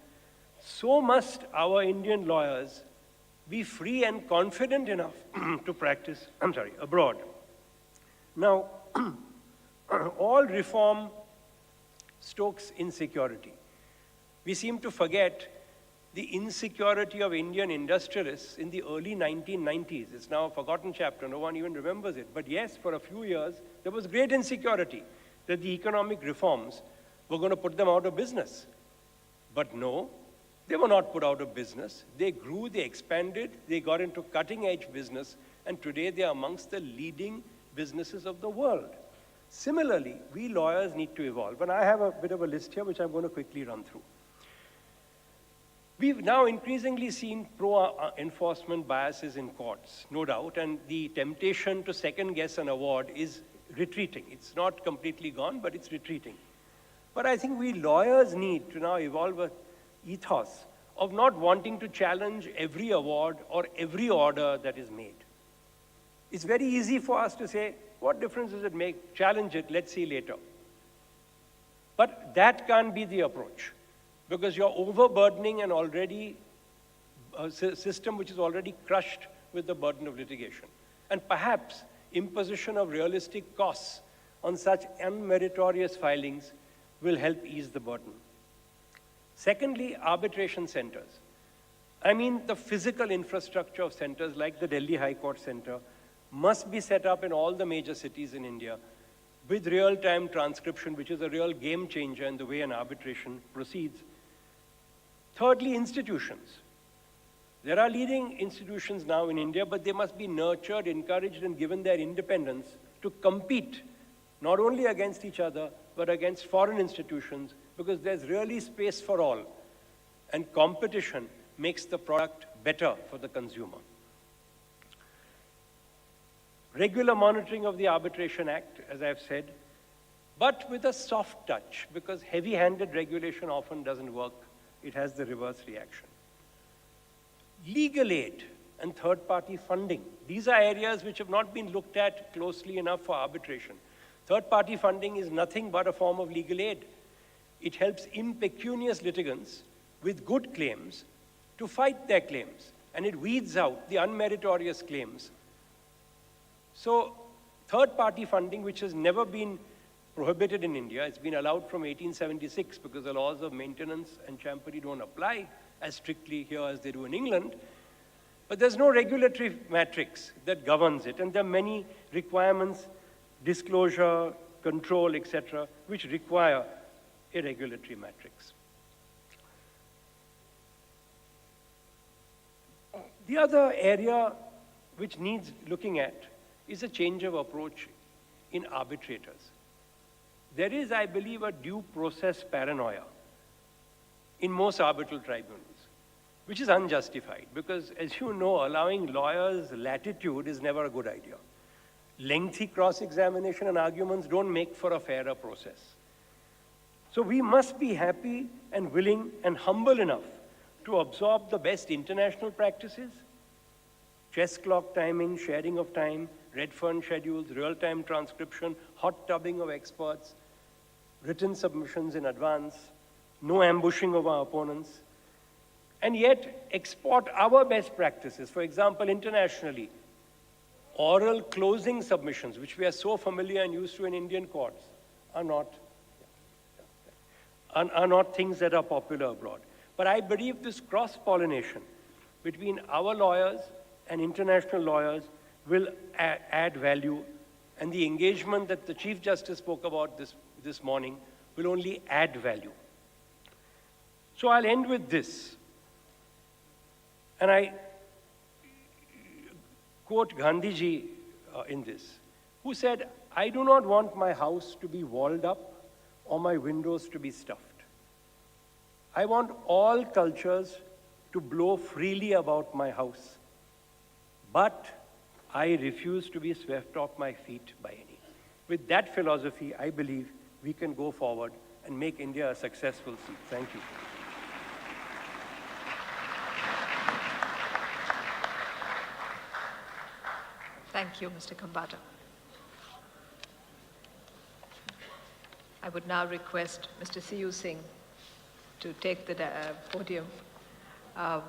so must our Indian lawyers be free and confident enough to practice, abroad. Now, all reform stokes insecurity. We seem to forget the insecurity of Indian industrialists in the early 1990s. It's now a forgotten chapter, no one even remembers it. But yes, for a few years, there was great insecurity that the economic reforms were going to put them out of business. But no, they were not put out of business. They grew, they expanded, they got into cutting-edge business, and today they are amongst the leading businesses of the world. Similarly, we lawyers need to evolve, and I have a bit of a list here which I'm going to quickly run through. We've now increasingly seen pro-enforcement biases in courts, no doubt, and the temptation to second-guess an award is retreating. It's not completely gone, but it's retreating. But I think we lawyers need to now evolve an ethos of not wanting to challenge every award or every order that is made. It's very easy for us to say, what difference does it make? Challenge it, let's see later. But that can't be the approach, because you're overburdening an already system which is already crushed with the burden of litigation. And perhaps imposition of realistic costs on such unmeritorious filings will help ease the burden. Secondly, arbitration centers. I mean, the physical infrastructure of centers like the Delhi High Court Center must be set up in all the major cities in India with real-time transcription, which is a real game changer in the way an arbitration proceeds. Thirdly, institutions. There are leading institutions now in India, but they must be nurtured, encouraged, and given their independence to compete not only against each other, but against foreign institutions, because there's really space for all. And competition makes the product better for the consumer. Regular monitoring of the Arbitration Act, as I've said, but with a soft touch, because heavy-handed regulation often doesn't work. It has the reverse reaction. Legal aid and third-party funding. These are areas which have not been looked at closely enough for arbitration. Third-party funding is nothing but a form of legal aid. It helps impecunious litigants with good claims to fight their claims, and it weeds out the unmeritorious claims. So, third-party funding, which has never been prohibited in India, it's been allowed from 1876 because the laws of maintenance and champery don't apply as strictly here as they do in England. But there's no regulatory matrix that governs it, and there are many requirements, disclosure, control, etc., which require a regulatory matrix. The other area which needs looking at is a change of approach in arbitrators. There is, I believe, a due process paranoia in most arbitral tribunals, which is unjustified, because as you know, allowing lawyers latitude is never a good idea. Lengthy cross-examination and arguments don't make for a fairer process. So we must be happy and willing and humble enough to absorb the best international practices, chess clock timing, sharing of time, red fern schedules, real-time transcription, hot tubbing of experts, written submissions in advance, no ambushing of our opponents, and yet export our best practices. For example, internationally, oral closing submissions, which we are so familiar and used to in Indian courts, are not things that are popular abroad. But I believe this cross-pollination between our lawyers and international lawyers will add value, and the engagement that the Chief Justice spoke about this morning will only add value. So I'll end with this. And I quote Gandhiji in this, who said, "I do not want my house to be walled up or my windows to be stuffed. I want all cultures to blow freely about my house, but I refuse to be swept off my feet by any." With that philosophy, I believe we can go forward and make India a successful seat. Thank you. Thank you, Mr. Kambata. I would now request Mr. C.U. Singh to take the podium.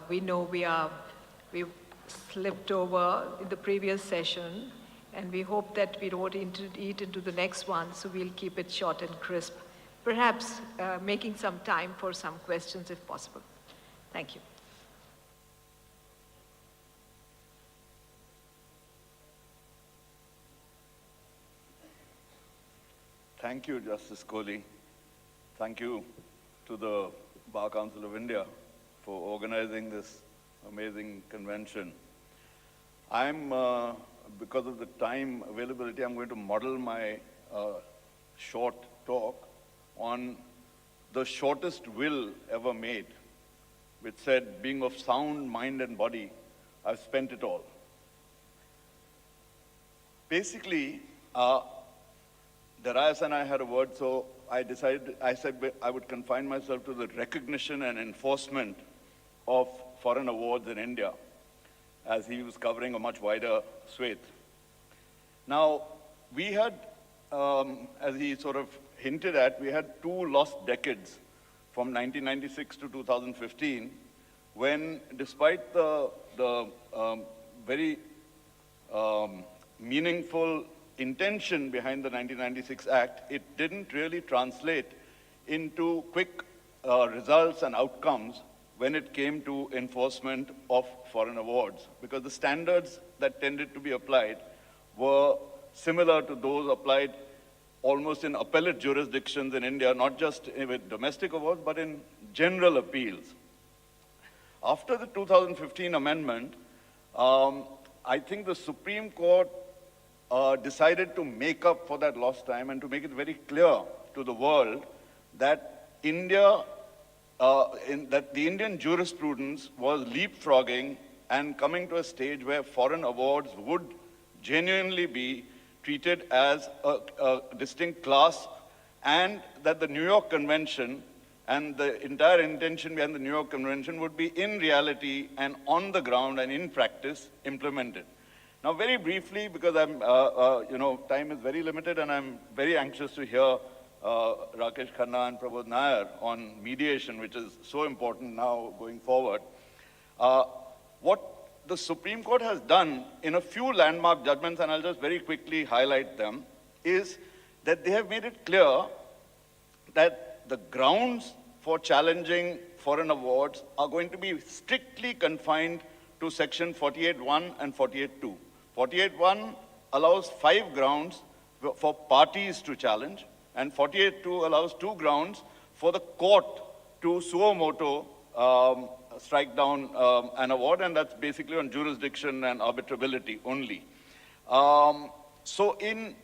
We know we slipped over in the previous session, and we hope that we don't eat into the next one, so we'll keep it short and crisp, perhaps making some time for some questions if possible. Thank you. Thank you, Justice Kohli. Thank you to the Bar Council of India for organizing this amazing convention. Because of the time availability, I'm going to model my short talk on the shortest will ever made, which said, "Being of sound mind and body, I've spent it all." Basically, Darius and I had a word, so I said I would confine myself to the recognition and enforcement of foreign awards in India, as he was covering a much wider swathe. Now, we had, as he sort of hinted at, we had two lost decades from 1996 to 2015, when despite the very meaningful intention behind the 1996 Act, it didn't really translate into quick results and outcomes when it came to enforcement of foreign awards, because the standards that tended to be applied were similar to those applied almost in appellate jurisdictions in India, not just with domestic awards, but in general appeals. After the 2015 amendment, I think the Supreme Court decided to make up for that lost time and to make it very clear to the world that that the Indian jurisprudence was leapfrogging and coming to a stage where foreign awards would genuinely be treated as a distinct class, and that the New York Convention and the entire intention behind the New York Convention would be in reality and on the ground and in practice implemented. Now, very briefly, because time is very limited, and I'm very anxious to hear Rakesh Khanna and Prabodh Nair on mediation, which is so important now going forward. What the Supreme Court has done in a few landmark judgments, and I'll just very quickly highlight them, is that they have made it clear that the grounds for challenging foreign awards are going to be strictly confined to Section 48(1) and 48(2). 48(1) allows 5 grounds for parties to challenge, and 48(2) allows 2 grounds for the court to suo moto strike down an award, and that's basically on jurisdiction and arbitrability only. So in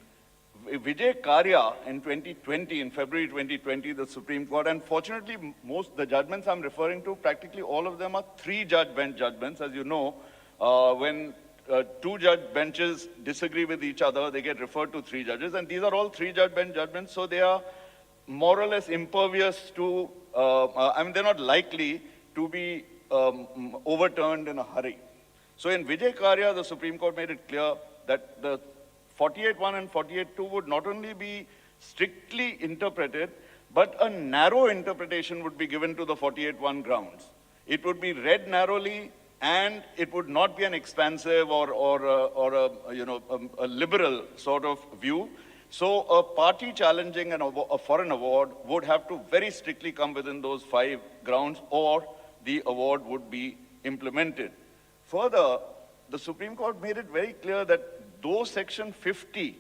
Vijay Karya in 2020, in February 2020, the Supreme Court, and fortunately the judgments I'm referring to, practically all of them are 3-judge bench judgments. As you know, when 2-judge benches disagree with each other, they get referred to 3 judges, and these are all 3-judge bench judgments, so they are more or less impervious to, they're not likely to be overturned in a hurry. So in Vijay Karya, the Supreme Court made it clear that the 48(1) and 48(2) would not only be strictly interpreted, but a narrow interpretation would be given to the 48(1) grounds. It would be read narrowly, and it would not be an expansive or a liberal sort of view. So a party challenging a foreign award would have to very strictly come within those 5 grounds, or the award would be implemented. Further, the Supreme Court made it very clear that though Section 50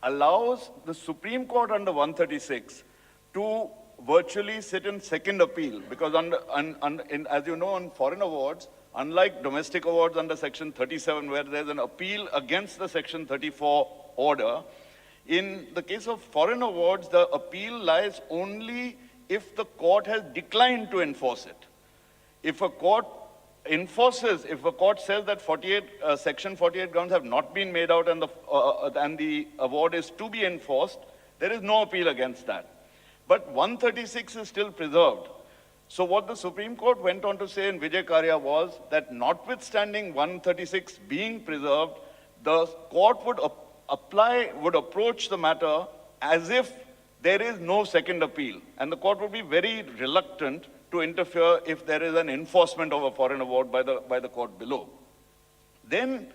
allows the Supreme Court under 136 to virtually sit in second appeal, because as you know, on foreign awards, unlike domestic awards under Section 37, where there's an appeal against the Section 34 order, in the case of foreign awards, the appeal lies only if the court has declined to enforce it. If a court enforces, if a court says that Section 48 grounds have not been made out and the award is to be enforced, there is no appeal against that. But 136 is still preserved. So what the Supreme Court went on to say in Vijay Karya was that notwithstanding 136 being preserved, the court would approach the matter as if there is no second appeal. And the court would be very reluctant to interfere if there is an enforcement of a foreign award by the court below. Then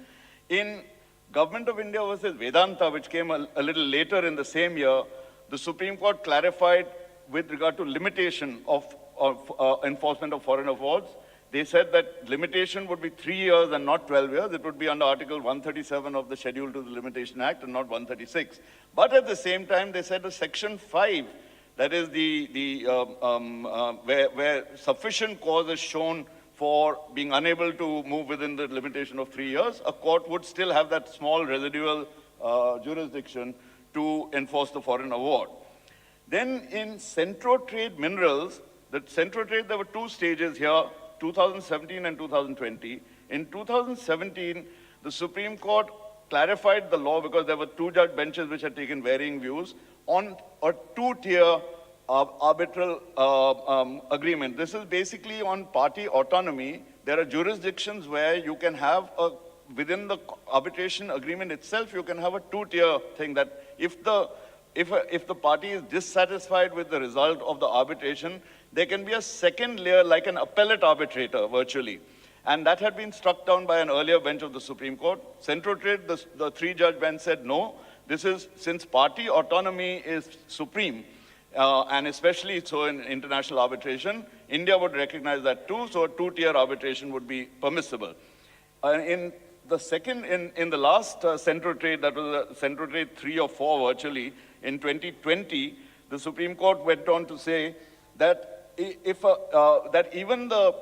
in Government of India versus Vedanta, which came a little later in the same year, the Supreme Court clarified with regard to limitation of enforcement of foreign awards. They said that limitation would be 3 years and not 12 years. It would be under Article 137 of the Schedule to the Limitation Act and not 136. But at the same time, they said that Section 5, that is where sufficient cause is shown for being unable to move within the limitation of 3 years, a court would still have that small residual jurisdiction to enforce the foreign award. Then in Centro Trade Minerals, there were 2 stages here, 2017 and 2020. In 2017, the Supreme Court clarified the law because there were 2 judge benches which had taken varying views on a 2-tier arbitral agreement. This is basically on party autonomy. There are jurisdictions where you can have within the arbitration agreement itself, you can have a 2-tier thing that if the party is dissatisfied with the result of the arbitration, there can be a second layer like an appellate arbitrator virtually. And that had been struck down by an earlier bench of the Supreme Court. Centro Trade, the 3-judge bench said no. This is, since party autonomy is supreme, and especially so in international arbitration, India would recognize that too, so a 2-tier arbitration would be permissible. In the last Centro Trade, that was Centro Trade 3 or 4 virtually, in 2020, the Supreme Court went on to say that that even the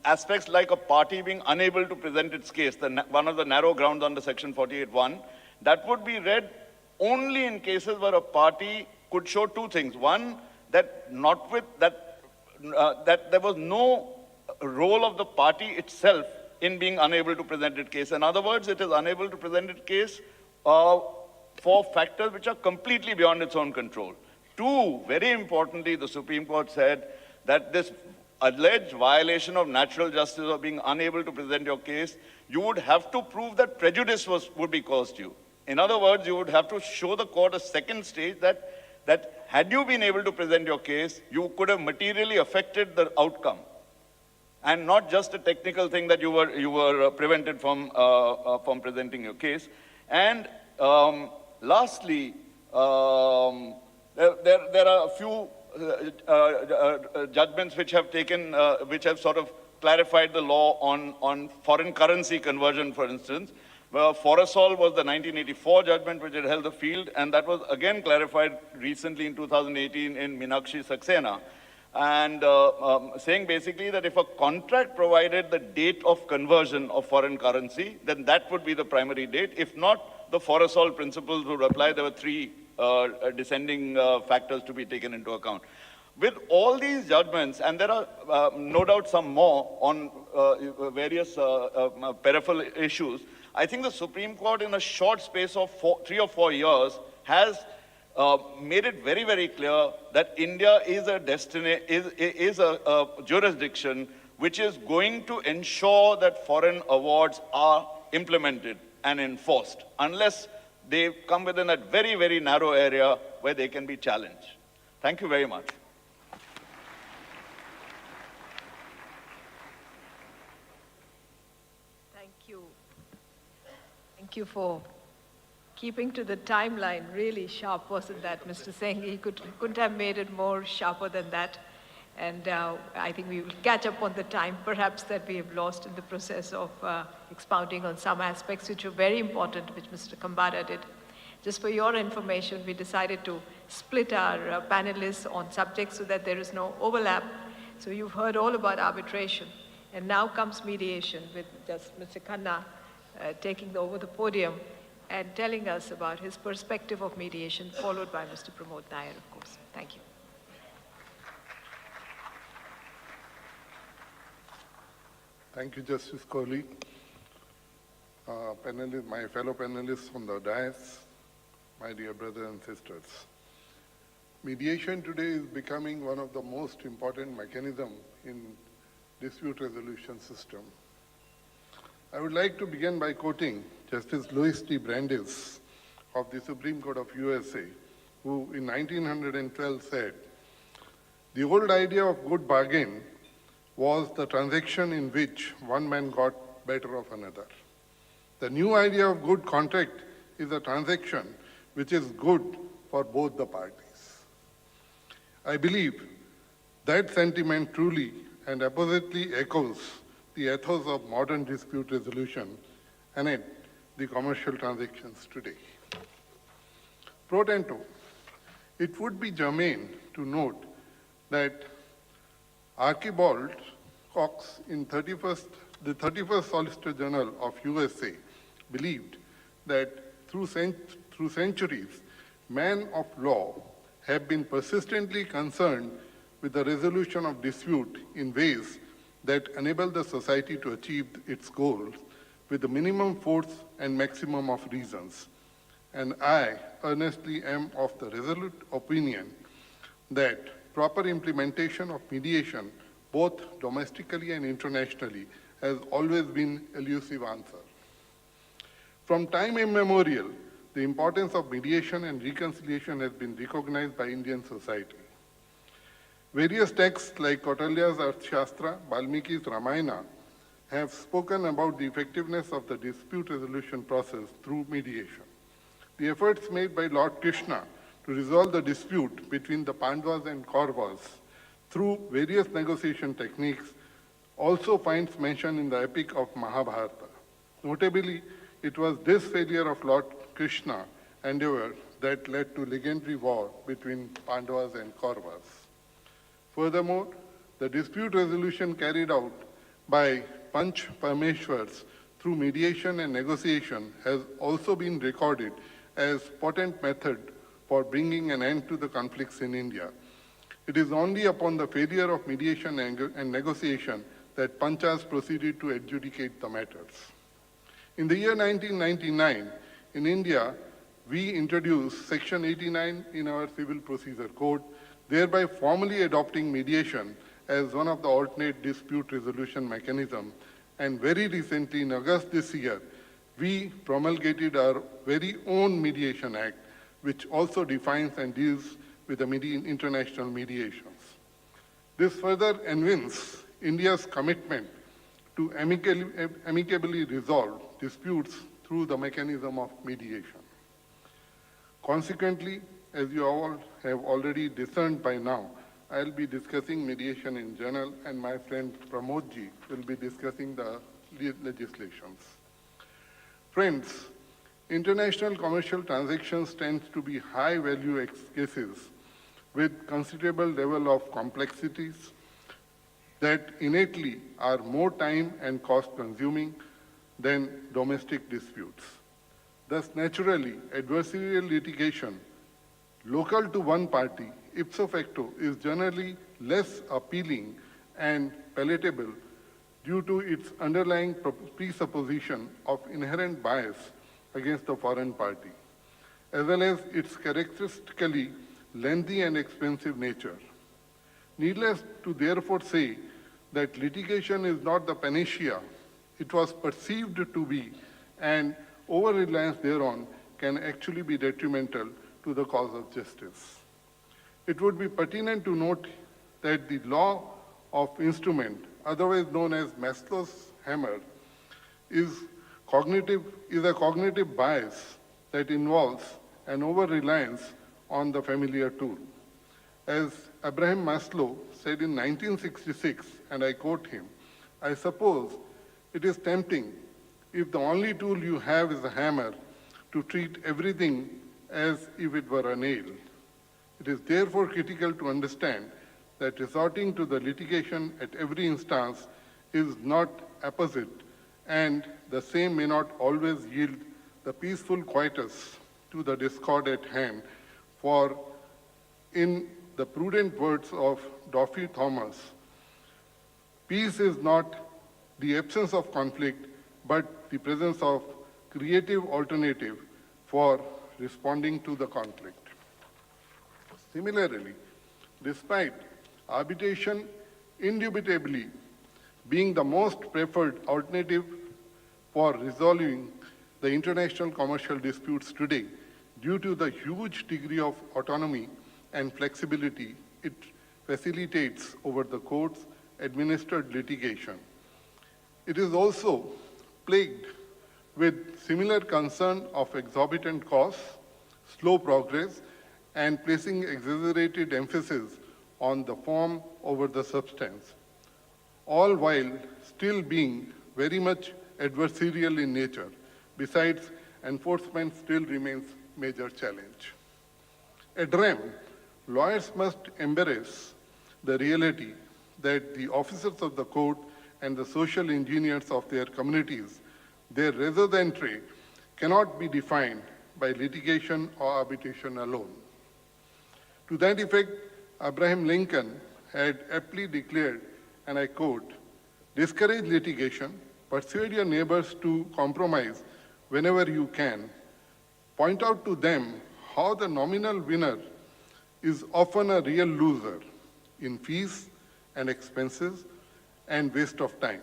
aspects like a party being unable to present its case, one of the narrow grounds under Section 48(1), that would be read only in cases where a party could show 2 things. One, that there was no role of the party itself in being unable to present its case. In other words, it is unable to present its case for factors which are completely beyond its own control. 2, very importantly, the Supreme Court said that this alleged violation of natural justice or being unable to present your case, you would have to prove that prejudice would be caused you. In other words, you would have to show the court a second stage that had you been able to present your case, you could have materially affected the outcome, and not just a technical thing that you were prevented from presenting your case. And lastly, there are a few judgments which have sort of clarified the law on foreign currency conversion, for instance. Forasol was the 1984 judgment which had held the field, and that was again clarified recently in 2018 in Meenakshi Saxena. And saying basically that if a contract provided the date of conversion of foreign currency, then that would be the primary date. If not, the Forasol principles would apply. There were 3 descending factors to be taken into account. With all these judgments, and there are no doubt some more on various peripheral issues, I think the Supreme Court in a short space of 3 or 4 years has made it very, very clear that India is a jurisdiction which is going to ensure that foreign awards are implemented and enforced. Unless they come within a very, very narrow area where they can be challenged. Thank you very much. Thank you. Thank you for keeping to the timeline. Really sharp, wasn't that, Mr. Singh? He couldn't have made it more sharper than that. And I think we will catch up on the time, perhaps, that we have lost in the process of expounding on some aspects which were very important, which Mr. Kambara did. Just for your information, we decided to split our panelists on subjects so that there is no overlap. So you've heard all about arbitration. And now comes mediation, with just Mr. Khanna taking over the podium and telling us about his perspective of mediation, followed by Mr. Pramod Nair, of course. Thank you. Thank you, Justice Kohli. My fellow panelists on the dais, my dear brothers and sisters. Mediation today is becoming one of the most important mechanisms in dispute resolution system. I would like to begin by quoting Justice Louis T. Brandeis of the Supreme Court of USA, who in 1912 said, "The old idea of good bargain was the transaction in which one man got better of another. The new idea of good contract is a transaction which is good for both the parties." I believe that sentiment truly and appositely echoes the ethos of modern dispute resolution and the commercial transactions today. Pro tanto, it would be germane to note that Archibald Cox in the 31st Solicitor General of USA believed that through centuries, men of law have been persistently concerned with the resolution of dispute in ways that enable the society to achieve its goals with the minimum force and maximum of reasons. And I earnestly am of the resolute opinion that proper implementation of mediation, both domestically and internationally, has always been an elusive answer. From time immemorial, the importance of mediation and reconciliation has been recognized by Indian society. Various texts like Kautilya's Arthashastra, Valmiki's Ramayana have spoken about the effectiveness of the dispute resolution process through mediation. The efforts made by Lord Krishna to resolve the dispute between the Pandavas and Kauravas through various negotiation techniques also finds mention in the epic of Mahabharata. Notably, it was this failure of Lord Krishna endeavor that led to legendary war between Pandavas and Kauravas. Furthermore, the dispute resolution carried out by Panch Parmeshwars through mediation and negotiation has also been recorded as potent method for bringing an end to the conflicts in India. It is only upon the failure of mediation and negotiation that Panchas proceeded to adjudicate the matters. In the year 1999, in India, we introduced Section 89 in our Civil Procedure Code, thereby formally adopting mediation as one of the alternate dispute resolution mechanisms. And very recently, in August this year, we promulgated our very own Mediation Act, which also defines and deals with the international mediations. This further evinces India's commitment to amicably resolve disputes through the mechanism of mediation. Consequently, as you all have already discerned by now, I'll be discussing mediation in general, and my friend Pramodji will be discussing the legislations. Friends, international commercial transactions tend to be high-value cases with considerable level of complexities that innately are more time and cost-consuming than domestic disputes. Thus, naturally, adversarial litigation local to one party, ipso facto, is generally less appealing and palatable due to its underlying presupposition of inherent bias against the foreign party, as well as its characteristically lengthy and expensive nature. Needless to therefore say that litigation is not the panacea it was perceived to be, and over-reliance thereon can actually be detrimental to the cause of justice. It would be pertinent to note that the law of instrument, otherwise known as Maslow's hammer, is a cognitive bias that involves an over-reliance on the familiar tool. As Abraham Maslow said in 1966, and I quote him, "I suppose it is tempting, if the only tool you have is a hammer, to treat everything as if it were a nail. It is therefore critical to understand that resorting to the litigation at every instance is not apposite, and the same may not always yield the peaceful quietus to the discord at hand, for in the prudent words of Dorothy Thomas, peace is not the absence of conflict, but the presence of creative alternative for responding to the conflict." Similarly, despite arbitration indubitably being the most preferred alternative for resolving the international commercial disputes today, due to the huge degree of autonomy and flexibility it facilitates over the court's administered litigation, it is also plagued with similar concern of exorbitant costs, slow progress, and placing exaggerated emphasis on the form over the substance, all while still being very much adversarial in nature. Besides, enforcement still remains a major challenge. At REM, lawyers must embrace the reality that the officers of the court and the social engineers of their communities, their raison d'etre cannot be defined by litigation or arbitration alone. To that effect, Abraham Lincoln had aptly declared, and I quote, "Discourage litigation, persuade your neighbors to compromise whenever you can. Point out to them how the nominal winner is often a real loser in fees and expenses and waste of time.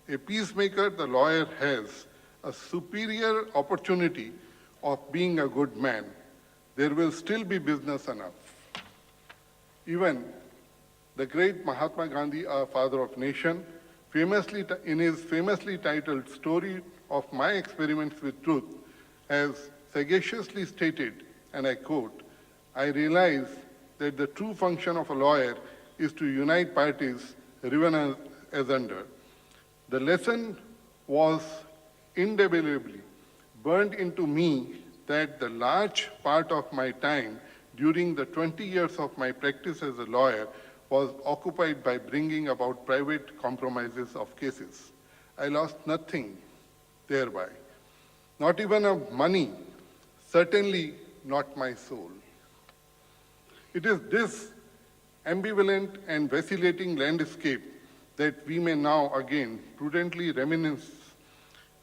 A peacemaker, the lawyer, has a superior opportunity of being a good man. There will still be business enough." Even the great Mahatma Gandhi, our father of nation, in his famously titled Story of My Experiments with Truth, has sagaciously stated, and I quote, "I realize that the true function of a lawyer is to unite parties riven asunder. The lesson was indelibly burned into me that the large part of my time during the 20 years of my practice as a lawyer was occupied by bringing about private compromises of cases. I lost nothing thereby, not even of money, certainly not my soul." It is this ambivalent and vacillating landscape that we may now again prudently reminisce,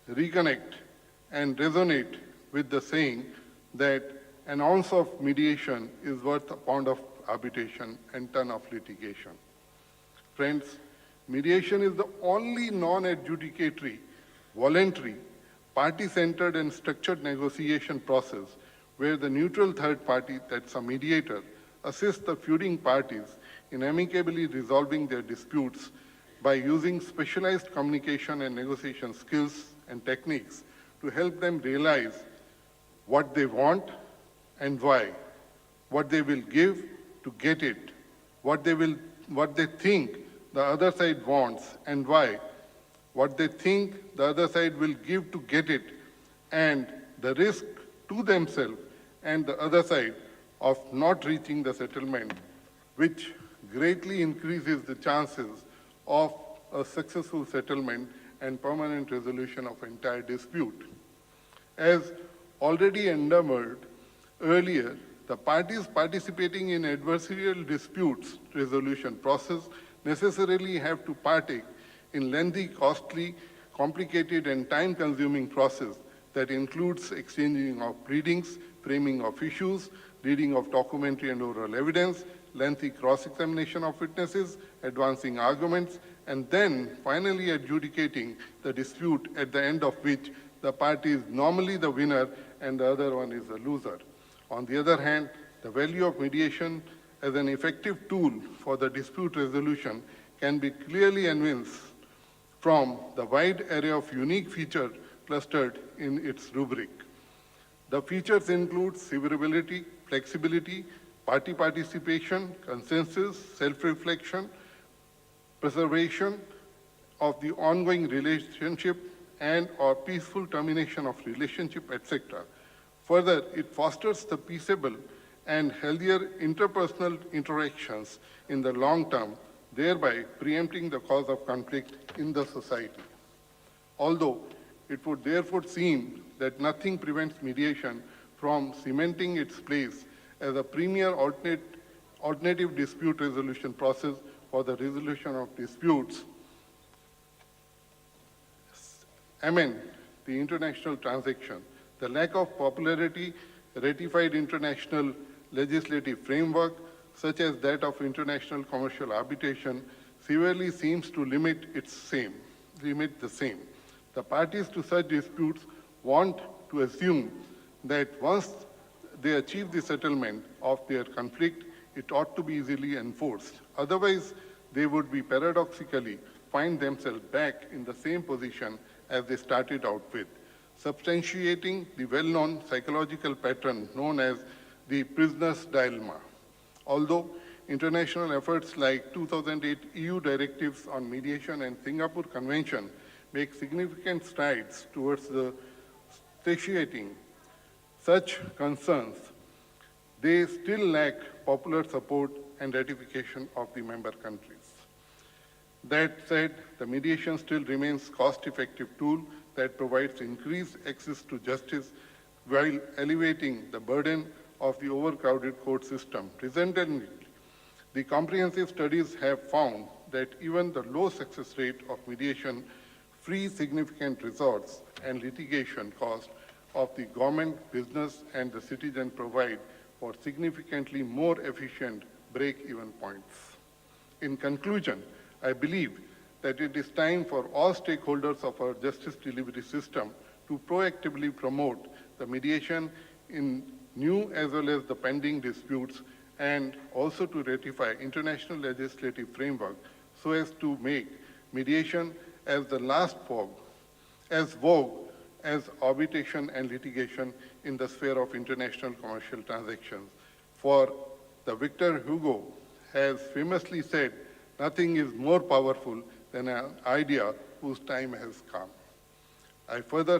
reconnect, and resonate with the saying that an ounce of mediation is worth a pound of arbitration and ton of litigation. Friends, mediation is the only non-adjudicatory, voluntary, party-centered and structured negotiation process where the neutral third party, that's a mediator, assists the feuding parties in amicably resolving their disputes by using specialized communication and negotiation skills and techniques to help them realize what they want and why, what they will give to get it, what they think the other side wants and why, what they think the other side will give to get it, and the risk to themselves and the other side of not reaching the settlement, which greatly increases the chances of a successful settlement and permanent resolution of entire dispute. As already endeavored earlier, the parties participating in adversarial disputes resolution process necessarily have to partake in lengthy, costly, complicated, and time-consuming process that includes exchanging of pleadings, framing of issues, reading of documentary and oral evidence, lengthy cross-examination of witnesses, advancing arguments, and then finally adjudicating the dispute, at the end of which the party is normally the winner and the other one is the loser. On the other hand, the value of mediation as an effective tool for the dispute resolution can be clearly evinced from the wide array of unique features clustered in its rubric. The features include severability, flexibility, party participation, consensus, self-reflection, preservation of the ongoing relationship and or peaceful termination of relationship, etc. Further, it fosters the peaceable and healthier interpersonal interactions in the long term, thereby preempting the cause of conflict in the society. Although it would therefore seem that nothing prevents mediation from cementing its place as a premier alternative dispute resolution process for the resolution of disputes, amend the international transaction. The lack of popularity, ratified international legislative framework, such as that of international commercial arbitration, severely seems to limit the same. The parties to such disputes want to assume that once they achieve the settlement of their conflict, it ought to be easily enforced. Otherwise, they would be paradoxically find themselves back in the same position as they started out with, substantiating the well-known psychological pattern known as the prisoner's dilemma. Although international efforts like 2008 EU directives on mediation and Singapore Convention make significant strides towards the satiating such concerns, they still lack popular support and ratification of the member countries. That said, the mediation still remains a cost-effective tool that provides increased access to justice while alleviating the burden of the overcrowded court system. Presently, the comprehensive studies have found that even the low success rate of mediation frees significant resource and litigation costs of the government, business, and the citizen provide for significantly more efficient break-even points. In conclusion, I believe that it is time for all stakeholders of our justice delivery system to proactively promote the mediation in new as well as the pending disputes, and also to ratify international legislative framework so as to make mediation as the last vogue as arbitration and litigation in the sphere of international commercial transactions. For the Victor Hugo has famously said, "Nothing is more powerful than an idea whose time has come." I further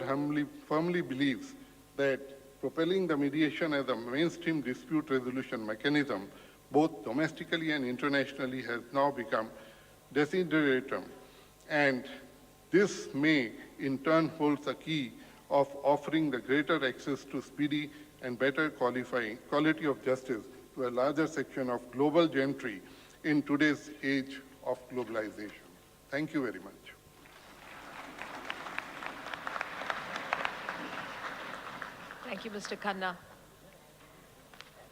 firmly believe that propelling the mediation as a mainstream dispute resolution mechanism, both domestically and internationally, has now become desideratum, and this may in turn hold the key of offering the greater access to speedy and better quality of justice to a larger section of global gentry in today's age of globalization. Thank you very much. Thank you, Mr. Khanna,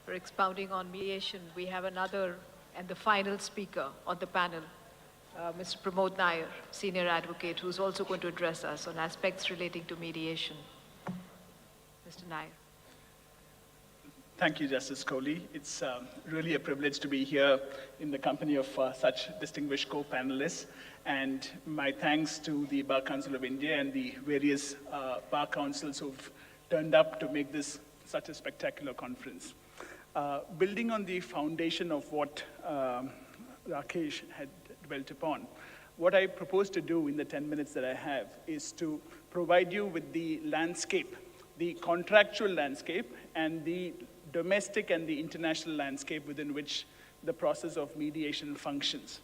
for expounding on mediation. We have another and the final speaker on the panel, Mr. Pramod Nair, Senior Advocate, who's also going to address us on aspects relating to mediation. Mr. Nair. Thank you, Justice Kohli. It's really a privilege to be here in the company of such distinguished co-panelists. And my thanks to the Bar Council of India and the various bar councils who've turned up to make this such a spectacular conference. Building on the foundation of what Rakesh had dwelt upon, what I propose to do in the 10 minutes that I have is to provide you with the landscape, the contractual landscape, and the domestic and the international landscape within which the process of mediation functions.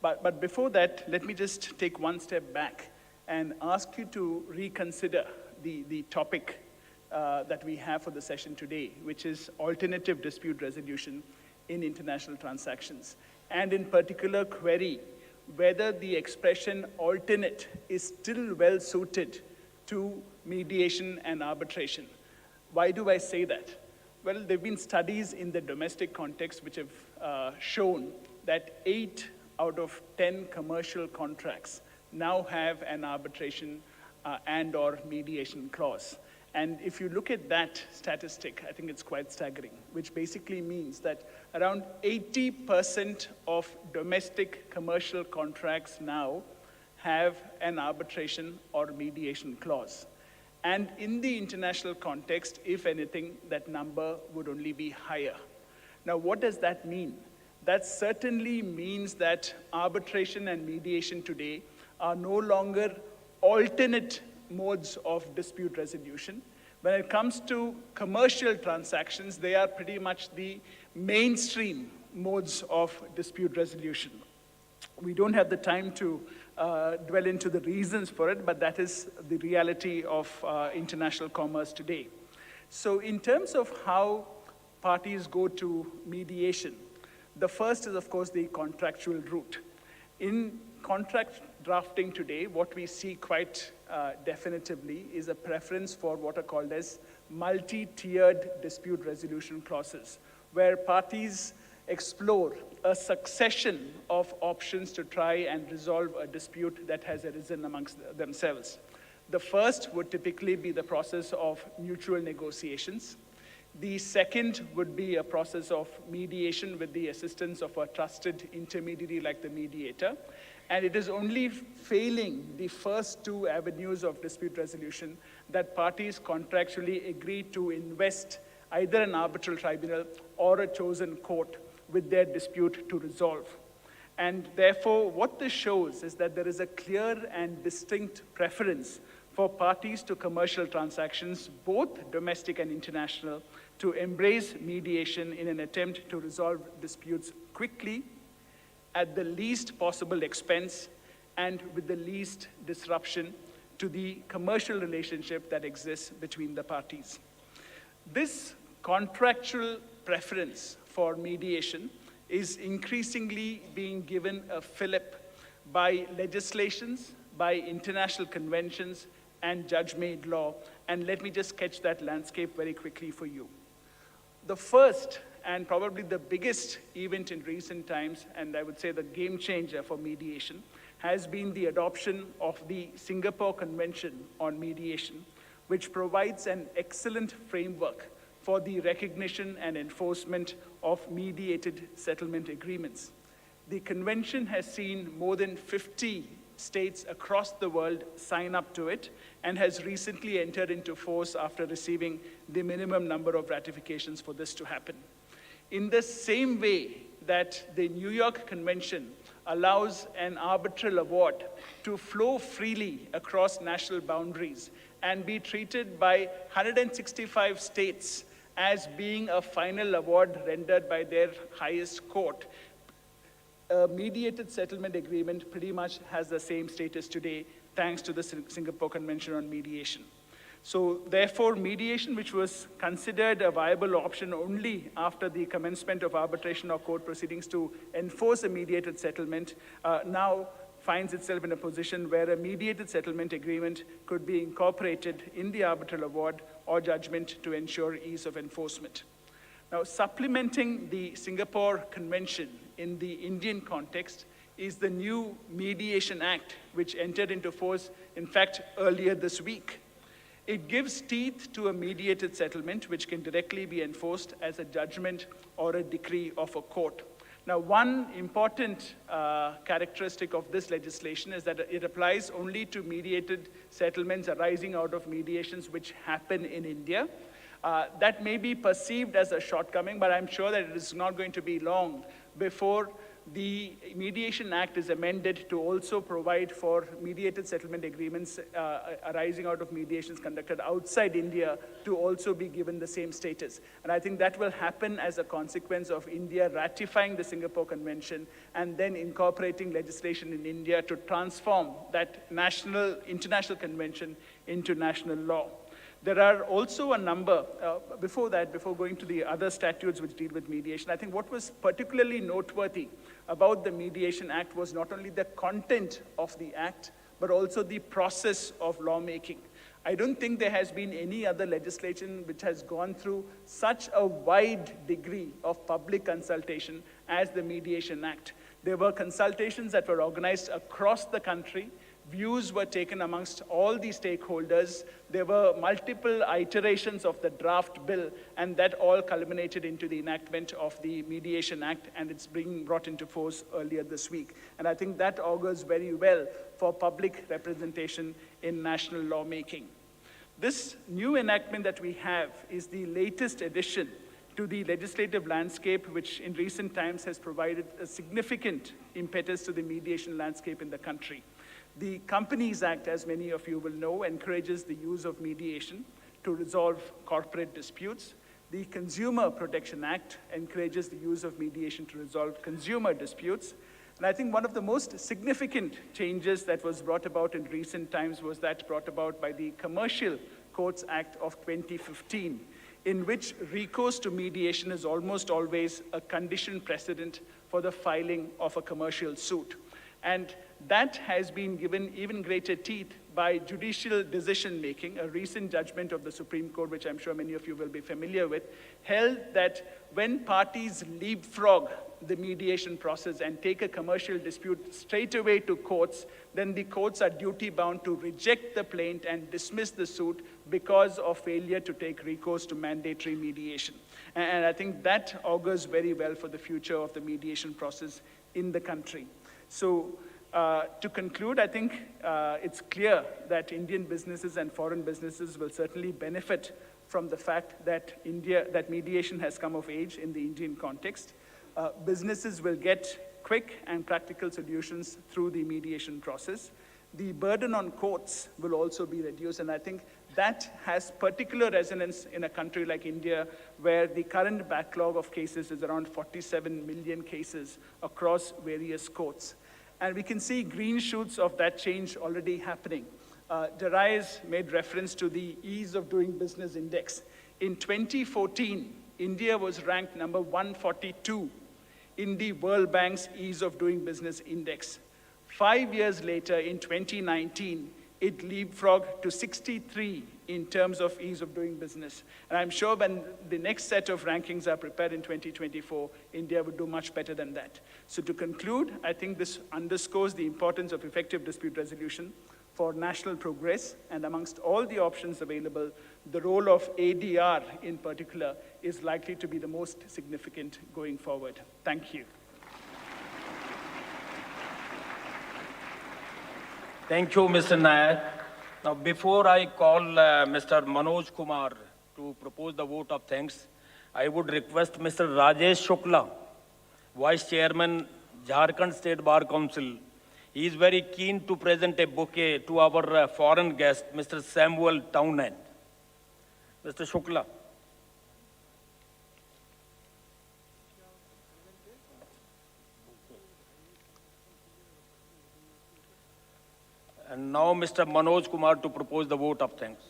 But before that, let me just take one step back and ask you to reconsider the topic that we have for the session today, which is alternative dispute resolution in international transactions, and in particular query whether the expression alternate is still well suited to mediation and arbitration. Why do I say that? Well, there have been studies in the domestic context which have shown that 8 out of 10 commercial contracts now have an arbitration and or mediation clause. And if you look at that statistic, I think it's quite staggering, which basically means that around 80% of domestic commercial contracts now have an arbitration or mediation clause. And in the international context, if anything, that number would only be higher. Now, what does that mean? That certainly means that arbitration and mediation today are no longer alternate modes of dispute resolution. When it comes to commercial transactions, they are pretty much the mainstream modes of dispute resolution. We don't have the time to dwell into the reasons for it, but that is the reality of international commerce today. So in terms of how parties go to mediation, the first is, of course, the contractual route. In contract drafting today, what we see quite definitively is a preference for what are called as multi-tiered dispute resolution clauses, where parties explore a succession of options to try and resolve a dispute that has arisen amongst themselves. The first would typically be the process of mutual negotiations. The second would be a process of mediation with the assistance of a trusted intermediary like the mediator. And it is only failing the first two avenues of dispute resolution that parties contractually agree to invest either an arbitral tribunal or a chosen court with their dispute to resolve. And therefore, what this shows is that there is a clear and distinct preference for parties to commercial transactions, both domestic and international, to embrace mediation in an attempt to resolve disputes quickly, at the least possible expense, and with the least disruption to the commercial relationship that exists between the parties. This contractual preference for mediation is increasingly being given a fillip by legislations, by international conventions, and judge-made law. And let me just sketch that landscape very quickly for you. The first and probably the biggest event in recent times, and I would say the game changer for mediation, has been the adoption of the Singapore Convention on Mediation, which provides an excellent framework for the recognition and enforcement of mediated settlement agreements. The convention has seen more than 50 states across the world sign up to it and has recently entered into force after receiving the minimum number of ratifications for this to happen. In the same way that the New York Convention allows an arbitral award to flow freely across national boundaries and be treated by 165 states as being a final award rendered by their highest court, a mediated settlement agreement pretty much has the same status today thanks to the Singapore Convention on Mediation. So therefore, mediation, which was considered a viable option only after the commencement of arbitration or court proceedings to enforce a mediated settlement, now finds itself in a position where a mediated settlement agreement could be incorporated in the arbitral award or judgment to ensure ease of enforcement. Now, supplementing the Singapore Convention in the Indian context is the new Mediation Act, which entered into force, in fact, earlier this week. It gives teeth to a mediated settlement, which can directly be enforced as a judgment or a decree of a court. Now, one important characteristic of this legislation is that it applies only to mediated settlements arising out of mediations which happen in India. That may be perceived as a shortcoming, but I'm sure that it is not going to be long before the Mediation Act is amended to also provide for mediated settlement agreements arising out of mediations conducted outside India to also be given the same status. And I think that will happen as a consequence of India ratifying the Singapore Convention and then incorporating legislation in India to transform that international convention into national law. There are also a number, before going to the other statutes which deal with mediation, I think what was particularly noteworthy about the Mediation Act was not only the content of the act, but also the process of lawmaking. I don't think there has been any other legislation which has gone through such a wide degree of public consultation as the Mediation Act. There were consultations that were organized across the country. Views were taken amongst all the stakeholders. There were multiple iterations of the draft bill, and that all culminated into the enactment of the Mediation Act, and it's being brought into force earlier this week. And I think that augurs very well for public representation in national lawmaking. This new enactment that we have is the latest addition to the legislative landscape, which in recent times has provided a significant impetus to the mediation landscape in the country. The Companies Act, as many of you will know, encourages the use of mediation to resolve corporate disputes. The Consumer Protection Act encourages the use of mediation to resolve consumer disputes. And I think one of the most significant changes that was brought about in recent times was that brought about by the Commercial Courts Act of 2015, in which recourse to mediation is almost always a condition precedent for the filing of a commercial suit. And that has been given even greater teeth by judicial decision-making. A recent judgment of the Supreme Court, which I'm sure many of you will be familiar with, held that when parties leapfrog the mediation process and take a commercial dispute straight away to courts, then the courts are duty-bound to reject the plaint and dismiss the suit because of failure to take recourse to mandatory mediation. And I think that augurs very well for the future of the mediation process in the country. So to conclude, I think it's clear that Indian businesses and foreign businesses will certainly benefit from the fact that mediation has come of age in the Indian context. Businesses will get quick and practical solutions through the mediation process. The burden on courts will also be reduced, and I think that has particular resonance in a country like India, where the current backlog of cases is around 47 million cases across various courts. And we can see green shoots of that change already happening. Darius made reference to the Ease of Doing Business Index. In 2014, India was ranked number 142 in the World Bank's Ease of Doing Business Index. 5 years later, in 2019, it leapfrogged to 63 in terms of ease of doing business. And I'm sure when the next set of rankings are prepared in 2024, India would do much better than that. So to conclude, I think this underscores the importance of effective dispute resolution for national progress, and amongst all the options available, the role of ADR in particular is likely to be the most significant going forward. Thank you. Thank you, Mr. Nayak. Now, before I call Mr. Manoj Kumar to propose the vote of thanks, I would request Mr. Rajesh Shukla, Vice Chairman, Jharkhand State Bar Council. He is very keen to present a bouquet to our foreign guest, Mr. Samuel Townend. Mr. Shukla. And now Mr. Manoj Kumar to propose the vote of thanks.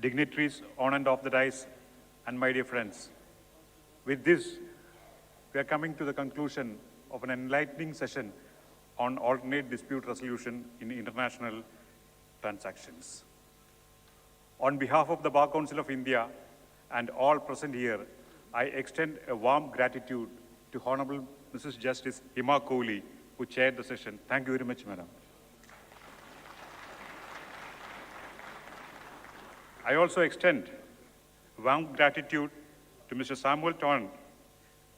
Dignitaries on and off the dais, and my dear friends, with this, we are coming to the conclusion of an enlightening session on alternate dispute resolution in international transactions. On behalf of the Bar Council of India and all present here, I extend a warm gratitude to Honorable Mrs. Justice Hima Kohli, who chaired the session. Thank you very much, Madam. I also extend warm gratitude to Mr. Samuel Townend,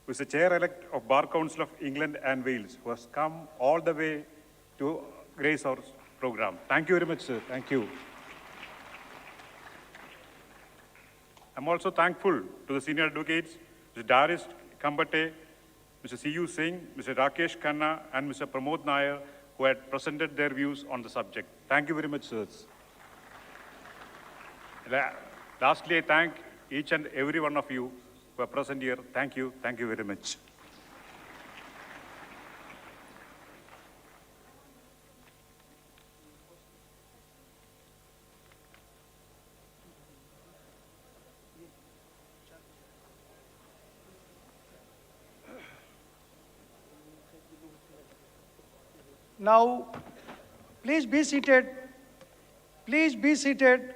who is the Chair-elect of Bar Council of England and Wales, who has come all the way to grace our program. Thank you very much, sir. Thank you. I'm also thankful to the senior advocates, Mr. Darius Kambate, Mr. C.U. Singh, Mr. Rakesh Khanna, and Mr. Pramod Nair, who had presented their views on the subject. Thank you very much, sirs. Lastly, I thank each and every one of you who are present here. Thank you. Thank you very much. Now, please be seated. Please be seated.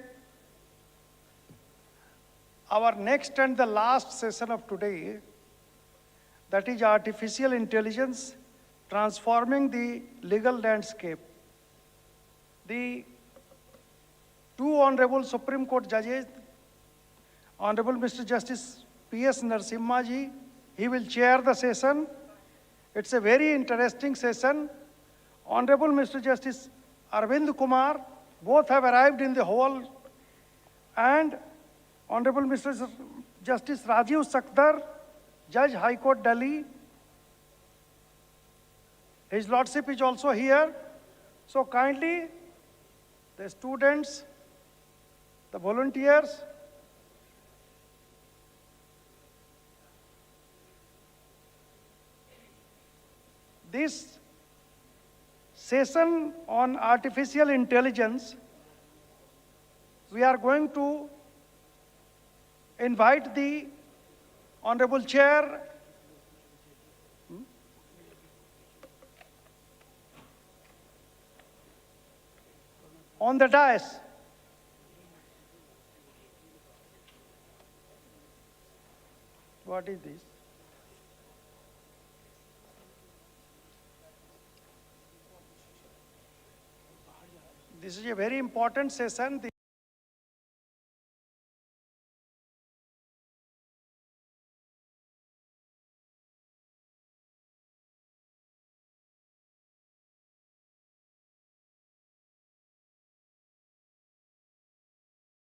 Our next and the last session of today, that is artificial intelligence transforming the legal landscape. The two Honorable Supreme Court judges, Honorable Mr. Justice P.S. Narasimha ji, he will chair the session. It's a very interesting session. Honorable Mr. Justice Arvind Kumar, both have arrived in the hall, and Honorable Mr. Justice Rajiv Sakdar, Judge High Court Delhi. His Lordship is also here. So kindly, the students, the volunteers, this session on artificial intelligence, we are going to invite the Honorable Chair on the dais. What is this? This is a very important session.